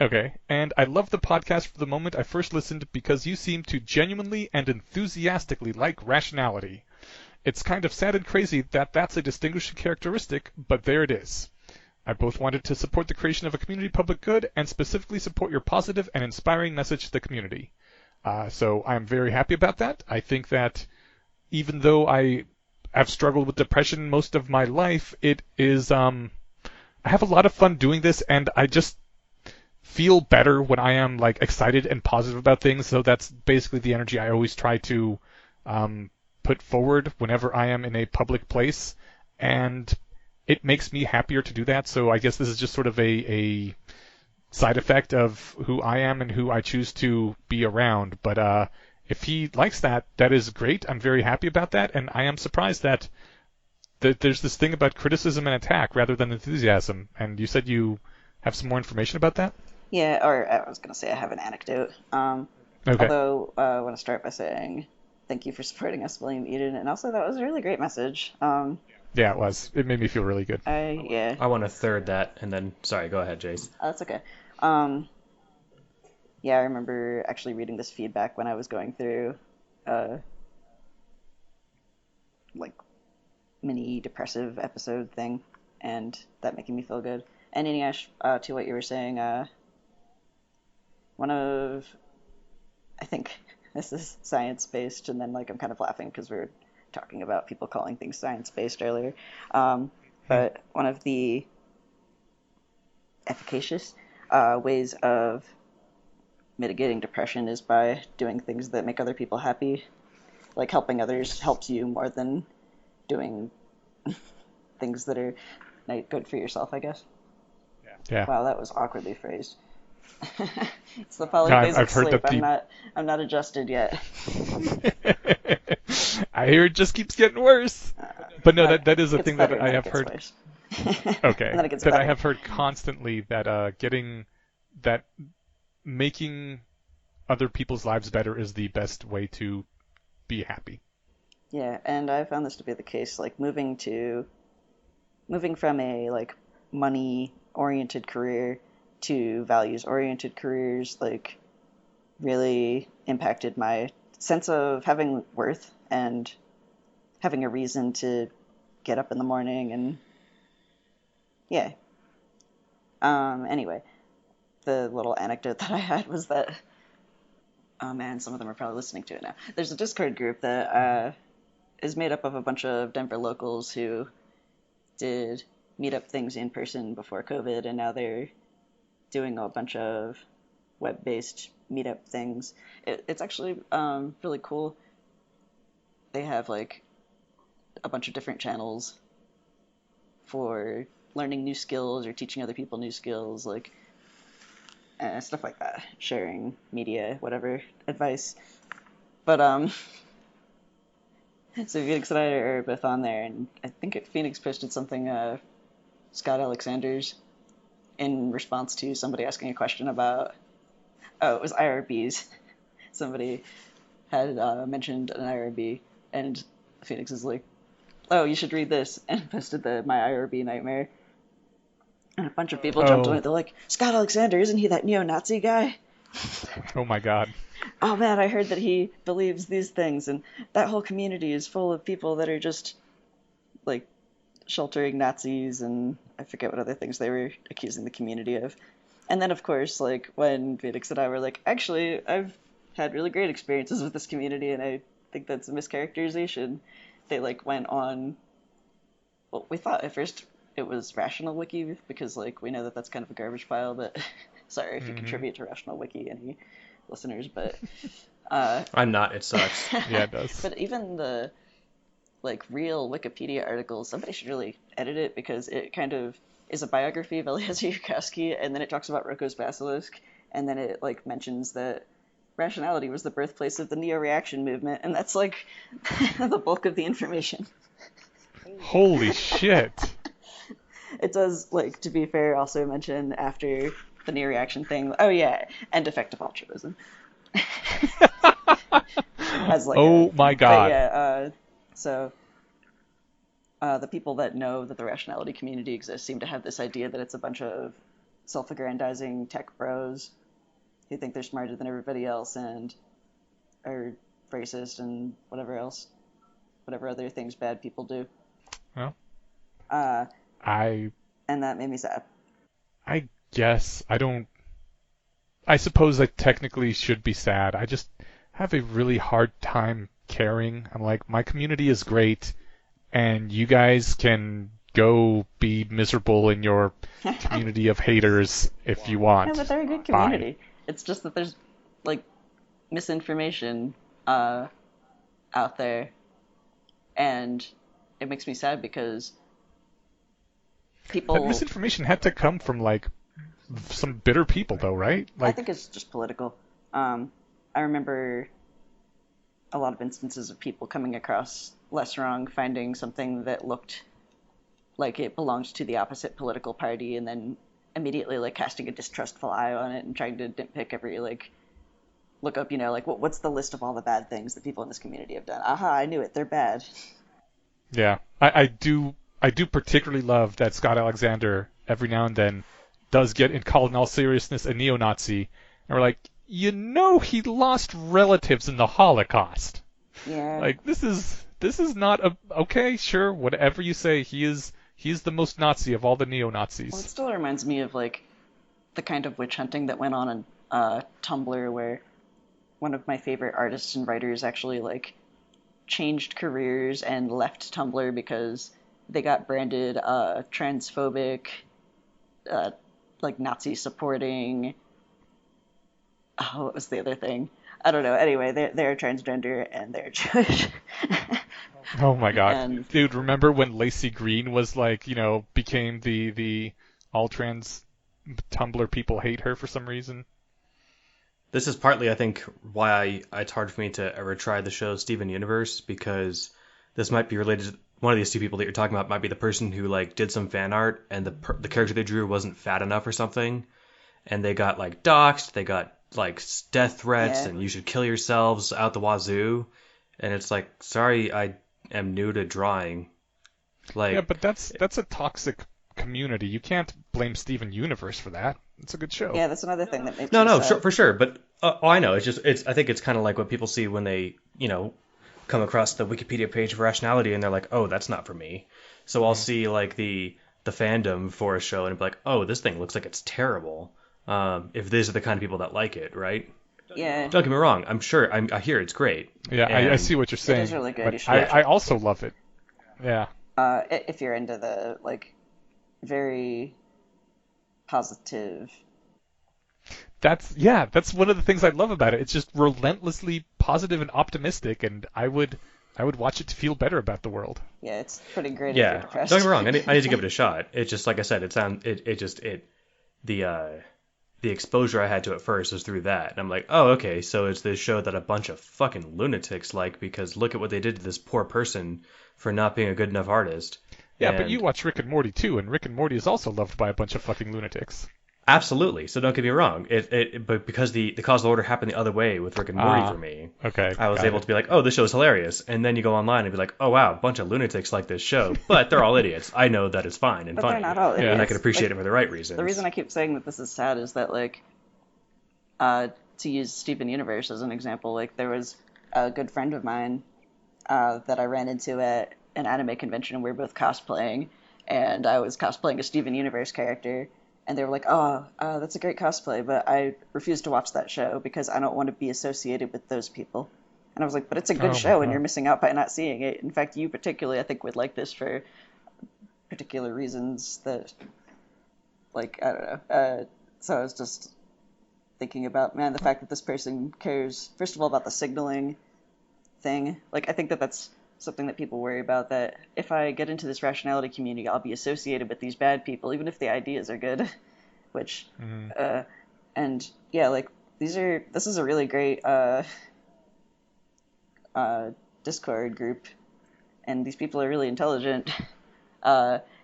Okay, and I love the podcast from the moment I first listened because you seem to genuinely and enthusiastically like rationality. It's kind of sad and crazy that that's a distinguishing characteristic, but there it is. I both wanted to support the creation of a community public good and specifically support your positive and inspiring message to the community. So I'm very happy about that. I think that even though I have struggled with depression most of my life, it is, I have a lot of fun doing this, and I just feel better when I am like excited and positive about things. So that's basically the energy I always try to put forward whenever I am in a public place, and it makes me happier to do that. So I guess this is just sort of a side effect of who I am and who I choose to be around. But if he likes that, that is great. I'm very happy about that, and I am surprised that there's this thing about criticism and attack rather than enthusiasm. And you said you have some more information about that? Yeah, or I was going to say I have an anecdote. Okay. Although I want to start by saying thank you for supporting us, William Eden, and also that was a really great message. Yeah, it was. It made me feel really good. Yeah. I want to third that, and then sorry, go ahead, Jace. Oh, that's okay. Yeah, I remember actually reading this feedback when I was going through like mini depressive episode thing, and that making me feel good. And Iniash, to what you were saying, I think this is science-based, and then like I'm kind of laughing because we were talking about people calling things science-based earlier. But one of the efficacious ways of mitigating depression is by doing things that make other people happy. Like helping others helps you more than doing things that are good for yourself, I guess. Yeah. Wow, that was awkwardly phrased. It's the polyphasic sleep. I'm not adjusted yet. I hear it just keeps getting worse. But no, that is a thing that I have heard. Okay. And then it gets that better. I have heard constantly that making other people's lives better is the best way to be happy. Yeah, and I found this to be the case. Like moving from a like money-oriented career to values-oriented careers, like really impacted my sense of having worth and having a reason to get up in the morning. And yeah. Anyway, the little anecdote that I had was that, oh man, some of them are probably listening to it now. There's a Discord group that is made up of a bunch of Denver locals who did meetup things in person before COVID, and now they're doing a bunch of web-based meetup things. It's actually really cool. They have like a bunch of different channels for learning new skills or teaching other people new skills, like stuff like that, sharing media, whatever, advice. But so Phoenix and I are both on there, and I think Phoenix posted something, Scott Alexander's, in response to somebody asking a question about, it was IRBs. Somebody had mentioned an IRB, and Phoenix is like, oh, you should read this, and posted my IRB nightmare. And a bunch of people jumped on it. They're like, Scott Alexander, isn't he that neo-Nazi guy? Oh my god. Oh man, I heard that he believes these things, and that whole community is full of people that are just like sheltering Nazis, and I forget what other things they were accusing the community of. And then of course, like when Phoenix and I were like, actually, I've had really great experiences with this community, and I think that's a mischaracterization. They like went on, well, we thought at first it was Rational Wiki, because like we know that that's kind of a garbage pile, but sorry if you contribute to Rational Wiki, any listeners, but I'm not, it sucks. Yeah, it does. But even the like real Wikipedia articles, somebody should really edit it, because it kind of is a biography of Eliezer Yudkowsky, and then it talks about Roko's Basilisk, and then it like mentions that rationality was the birthplace of the neo-reaction movement, and that's like the bulk of the information. Holy shit. It does, like, to be fair, also mention after the knee reaction thing, oh yeah, and effective altruism. As like a, Oh my but God. yeah, so the people that know that the rationality community exists seem to have this idea that it's a bunch of self-aggrandizing tech bros who think they're smarter than everybody else and are racist and whatever else, whatever other things bad people do. Well, Uh, I and that made me sad. I guess I don't. I suppose I technically should be sad. I just have a really hard time caring. I'm like, my community is great, and you guys can go be miserable in your community of haters if you want. No, but they're a good Bye. community. It's just that there's like misinformation out there, and it makes me sad because That people. misinformation had to come from like some bitter people, though, right? I Like, think it's just political. I remember a lot of instances of people coming across less wrong, finding something that looked like it belonged to the opposite political party, and then immediately like casting a distrustful eye on it and trying to nitpick every like look up, like what's the list of all the bad things that people in this community have done? Aha, I knew it. They're bad. yeah, I do particularly love that Scott Alexander every now and then does get called in all seriousness a neo-Nazi, and we're like, he lost relatives in the Holocaust. Yeah. Like this is not a okay, sure, whatever you say, he is the most Nazi of all the neo-Nazis. Well, it still reminds me of like the kind of witch hunting that went on Tumblr, where one of my favorite artists and writers actually like changed careers and left Tumblr because they got branded transphobic, like Nazi supporting. Oh, what was the other thing? I don't know. Anyway, they're transgender and they're Jewish. Oh my God. And Dude, remember when Lacey Green was like, became the all trans Tumblr people hate her for some reason? This is partly, I think, why it's hard for me to ever try the show Steven Universe, because this might be related to one of these two people that you're talking about. Might be the person who like did some fan art and the character they drew wasn't fat enough or something, and they got like doxxed, they got like death threats, Yeah. and you should kill yourselves out the wazoo, and it's like, sorry, I am new to drawing. Like, Yeah, but that's a toxic community. You can't blame Steven Universe for that. It's a good show. yeah, that's another thing that makes no, me no, sad. sure, for sure. But I know I think it's kind of like what people see when they, come across the Wikipedia page of rationality, and they're like, oh, that's not for me. So I'll see like the fandom for a show and be like, oh, this thing looks like it's terrible. If these are the kind of people that like it, right? Yeah. Don't get me wrong. I'm sure. I hear it's great. Yeah, I And- see what you're saying. is really good. You But should I, watch I it. also love it. Yeah. If you're into the like very positive. That's one of the things I love about it. It's just relentlessly positive and optimistic, and I would watch it to feel better about the world. Yeah, it's pretty great if Yeah, you're depressed. don't get me wrong. I need to give it a shot. It's just like I said. The exposure I had to it first was through that, and I'm like, oh, okay, so it's this show that a bunch of fucking lunatics like, because look at what they did to this poor person for not being a good enough artist. Yeah, but And- you watch Rick and Morty too, and Rick and Morty is also loved by a bunch of fucking lunatics. Absolutely. So don't get me wrong. But because the causal order happened the other way with Rick and Morty Ah, for me, Okay. I was got able it. to be like, oh, this show's hilarious. And then you go online and be like, oh, wow, a bunch of lunatics like this show. But they're all idiots. I know that it's fine and But funny. they're not all Yeah. And I idiots. can appreciate Like, it for the right reasons. the reason I keep saying that this is sad is that like to use Steven Universe as an example, like there was a good friend of mine that I ran into at an anime convention, and we were both cosplaying, and I was cosplaying a Steven Universe character, and they were like, "Oh, that's a great cosplay," but I refuse to watch that show because I don't want to be associated with those people. And I was like, "But it's a Oh good my show, and God. you're missing out by not seeing it. In fact, you particularly, I think, would like this for particular reasons that, like, I don't know." So I was just thinking about, man, the fact that this person cares, first of all, about the signaling thing. Like, I think that that's something that people worry about, that if I get into this rationality community, I'll be associated with these bad people, even if the ideas are good. Which, and yeah, like, this is a really great Discord group, and these people are really intelligent.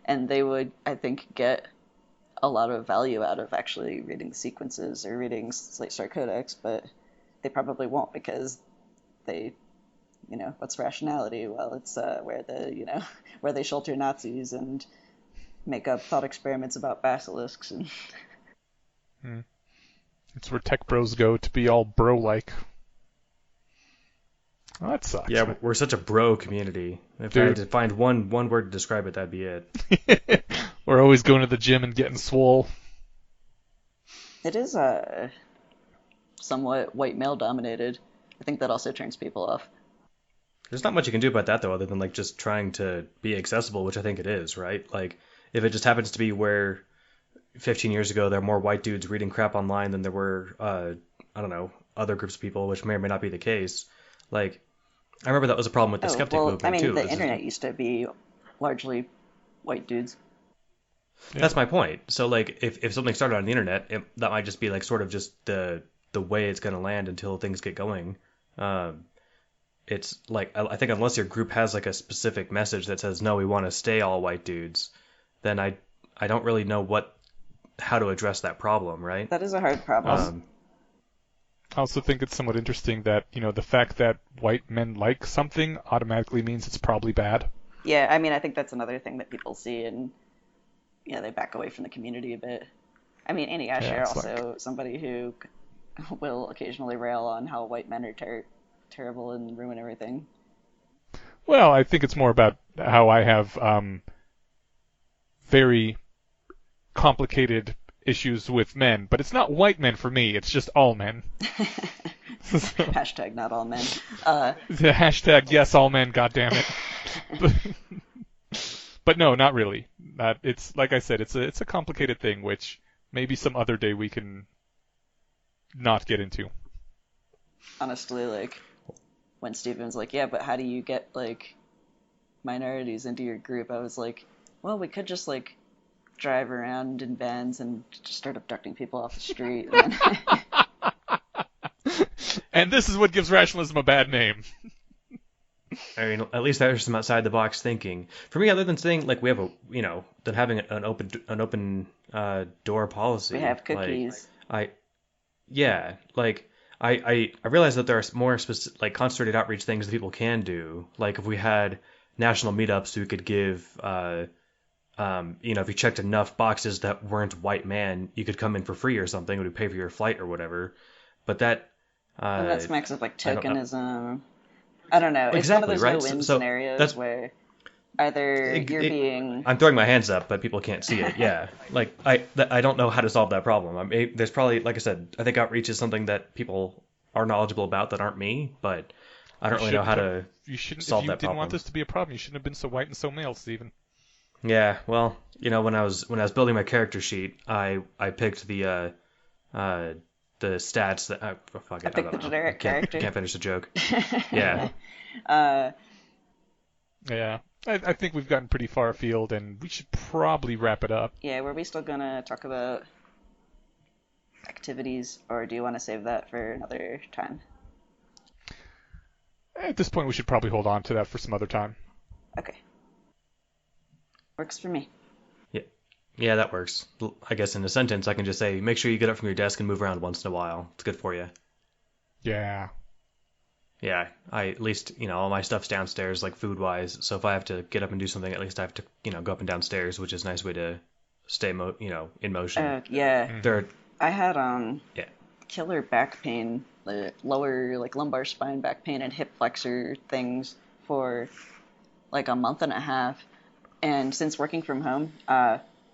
and they would, I think, get a lot of value out of actually reading the sequences or reading Slate Star Codex, but they probably won't because they, what's rationality? Well, it's where they shelter Nazis and make up thought experiments about basilisks and. It's where tech bros go to be all bro-like. Well, that sucks. Yeah, we're such a bro community. If I had to find one word to describe it, that'd be it. We're always going to the gym and getting swole. It is somewhat white male dominated. I think that also turns people off. There's not much you can do about that though, other than like just trying to be accessible, which I think it is, right? Like if it just happens to be where 15 years ago there are more white dudes reading crap online than there were, I don't know, other groups of people, which may or may not be the case. Like I remember that was a problem with the skeptic movement I mean, too. The internet used to be largely white dudes. That's my point. So like if something started on the internet, that might just be like sort of just the way it's going to land until things get going. It's like I think unless your group has like a specific message that says no, we want to stay all white dudes, then I don't really know how to address that problem, right? That is a hard problem. I also think it's somewhat interesting that, the fact that white men like something automatically means it's probably bad. Yeah, I mean, I think that's another thing that people see, and they back away from the community a bit. I mean, Annie Asher also somebody who will occasionally rail on how white men are terrible and ruin everything. Well, I think it's more about how I have very complicated issues with men, but it's not white men for me, it's just all men. Hashtag not all men. The hashtag yes all men, goddammit. But no, not really. It's like I said, it's a complicated thing, which maybe some other day we can not get into. Honestly, like when Steven's like, yeah, but how do you get like minorities into your group? I was like, well, we could just like drive around in vans and just start abducting people off the street. And this is what gives rationalism a bad name. I mean, at least there's some outside the box thinking. For me, other than saying like we have than having an open door policy. We have cookies. I realize that there are more specific, like concentrated outreach things that people can do. Like if we had national meetups, we could give, if you checked enough boxes that weren't white man, you could come in for free or something. It would pay for your flight or whatever. But that. And that smacks of like tokenism. I don't know. It's exactly, one of those right? no-win scenarios where either you're being... I'm throwing my hands up, but people can't see it. Yeah. Like, I don't know how to solve that problem. I mean, there's probably, like I said, I think outreach is something that people are knowledgeable about that aren't me, but I don't really know how to solve that problem. If you didn't want this to be a problem, you shouldn't have been so white and so male, Stephen. Yeah, well, when I was building my character sheet, I picked the stats that fuck it, I picked the generic character. Can't finish the joke. Yeah. Yeah, I think we've gotten pretty far afield, and we should probably wrap it up. Yeah, were we still gonna talk about activities, or do you want to save that for another time? At this point, we should probably hold on to that for some other time. Okay. Works for me. Yeah, that works. I guess in a sentence, I can just say, make sure you get up from your desk and move around once in a while. It's good for you. Yeah. Yeah, at least, all my stuff's downstairs, like food-wise, so if I have to get up and do something, at least I have to, go up and downstairs, which is a nice way to stay, in motion. Yeah. I had, yeah. killer back pain, the lower, like, lumbar spine back pain and hip flexor things for, like, a month and a half. And since working from home,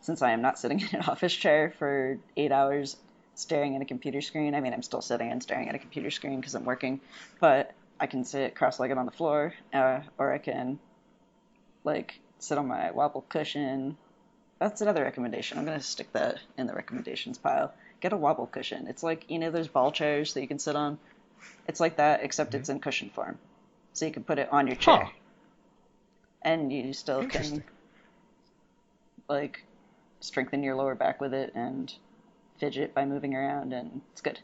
since I am not sitting in an office chair for 8 hours staring at a computer screen, I mean, I'm still sitting and staring at a computer screen because I'm working, but I can sit cross-legged on the floor, or I can, like, sit on my wobble cushion. That's another recommendation. I'm going to stick that in the recommendations pile. Get a wobble cushion. It's like, those ball chairs that you can sit on? It's like that, except it's in cushion form. So you can put it on your chair. Huh. And you still can, like, strengthen your lower back with it and fidget by moving around, and it's good.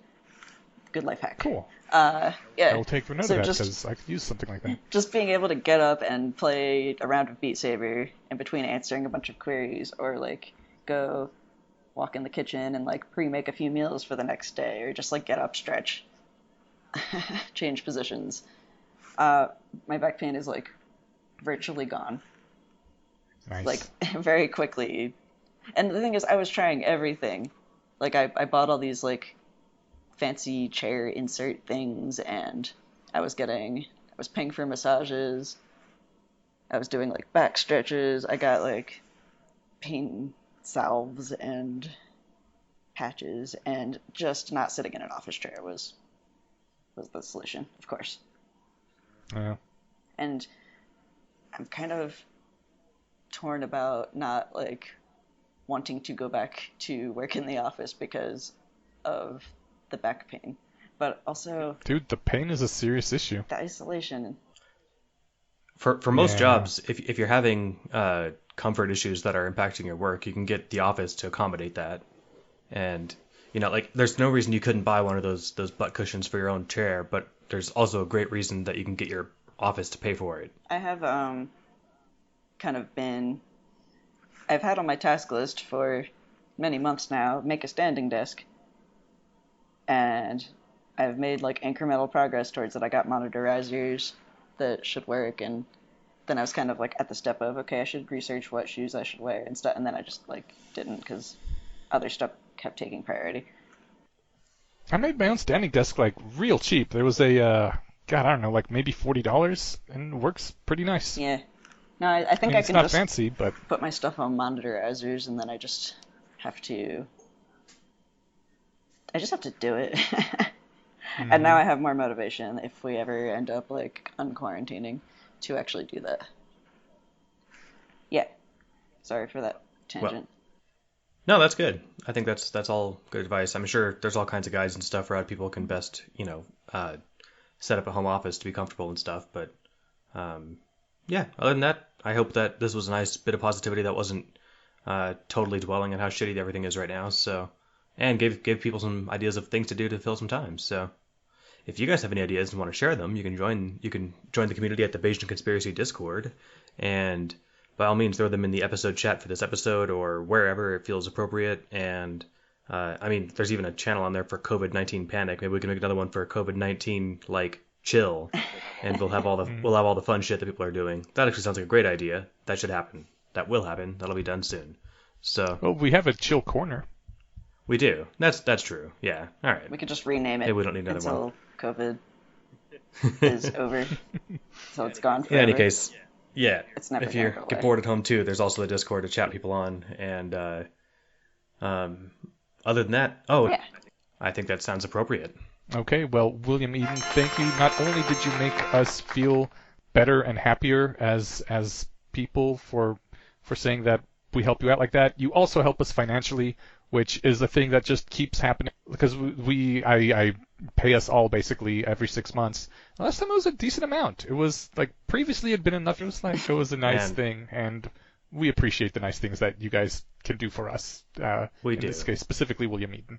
good life hack. Cool. Yeah. I will take note So of that just because I could use something like that. just being able to get up and play a round of Beat Saber in between answering a bunch of queries, or like go walk in the kitchen and like pre-make a few meals for the next day, or just like get up, stretch, change positions. My back pain is like virtually gone, Nice. like very quickly. And the thing is, I was trying everything. Like I bought all these like fancy chair insert things, and I was paying for massages. I was doing like back stretches. I got like pain salves and patches, and just not sitting in an office chair was the solution, of course. Yeah. And I'm kind of torn about not like wanting to go back to work in the office because of the back pain, but also Dude, the pain is a serious issue. the isolation. For most Yeah. jobs, if you're having comfort issues that are impacting your work, you can get the office to accommodate that. And like there's no reason you couldn't buy one of those butt cushions for your own chair, but there's also a great reason that you can get your office to pay for it. I have I've had on my task list for many months now, make a standing desk, and I've made like incremental progress towards it. I got monitorizers that should work, and then I was kind of like at the step of, okay, I should research what shoes I should wear and stuff, and then I just like didn't because other stuff kept taking priority. I made my own standing desk like real cheap. There was a God, I don't know, like maybe $40, and it works pretty nice. Yeah. No, I think I mean, I it's can not just fancy, but put my stuff on monitorizers, and then I just have to do it. And now I have more motivation if we ever end up like unquarantining to actually do that. Yeah. Sorry for that tangent. No, that's good. I think that's all good advice. I'm sure there's all kinds of guides and stuff for how people can best, set up a home office to be comfortable and stuff. But yeah, other than that, I hope that this was a nice bit of positivity that wasn't totally dwelling on how shitty everything is right now. So, and gave people some ideas of things to do to fill some time. So, if you guys have any ideas and want to share them, you can join the community at the Bayesian Conspiracy Discord, and by all means throw them in the episode chat for this episode or wherever it feels appropriate. And there's even a channel on there for COVID-19 panic. Maybe we can make another one for COVID-19 like chill, and we'll have all the fun shit that people are doing. That actually sounds like a great idea. That should happen. That will happen. That'll be done soon. So well, we have a chill corner. we do. That's true. Yeah. All right. We could just rename it Maybe we don't need another until one. COVID is over. So it's gone forever. In any case, yeah. It's never If you gonna go get away. bored at home too, there's also the Discord to chat people on. And other than that, Yeah. I think that sounds appropriate. Okay, well, William Eden, thank you. Not only did you make us feel better and happier as people for saying that we help you out like that, you also help us financially, which is a thing that just keeps happening because I pay us all basically every 6 months. Last time it was a decent amount. It was like previously it had been enough. It was a nice Man. thing, and we appreciate the nice things that you guys can do for us. We in do. this case, specifically William Eden.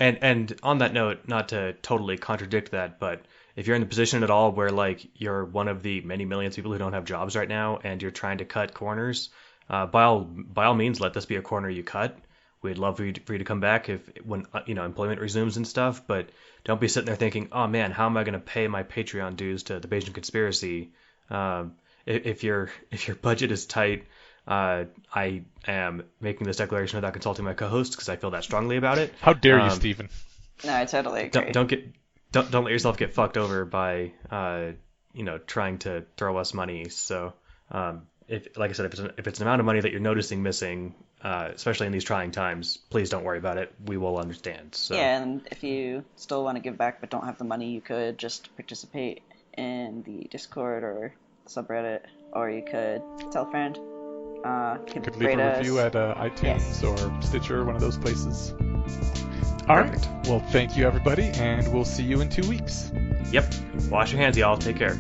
And on that note, not to totally contradict that, but if you're in the position at all where like you're one of the many millions of people who don't have jobs right now and you're trying to cut corners, by all means, let this be a corner you cut. We'd love for you to come back when employment resumes and stuff, but don't be sitting there thinking, oh man, how am I going to pay my Patreon dues to the Bayesian Conspiracy? If your budget is tight, I am making this declaration without consulting my co-host because I feel that strongly about it. How dare you, Stephen? No, I totally agree. Don't let yourself get fucked over by trying to throw us money. So if it's an amount of money that you're noticing missing, especially in these trying times, please don't worry about it. We will understand. So Yeah, and if you still want to give back but don't have the money, you could just participate in the Discord or subreddit, or you could tell a friend. You Could leave rate a us. review at iTunes Yes. or Stitcher, one of those places. All right. Well, thank you, everybody, and we'll see you in 2 weeks. Yep. Wash your hands, y'all. Take care.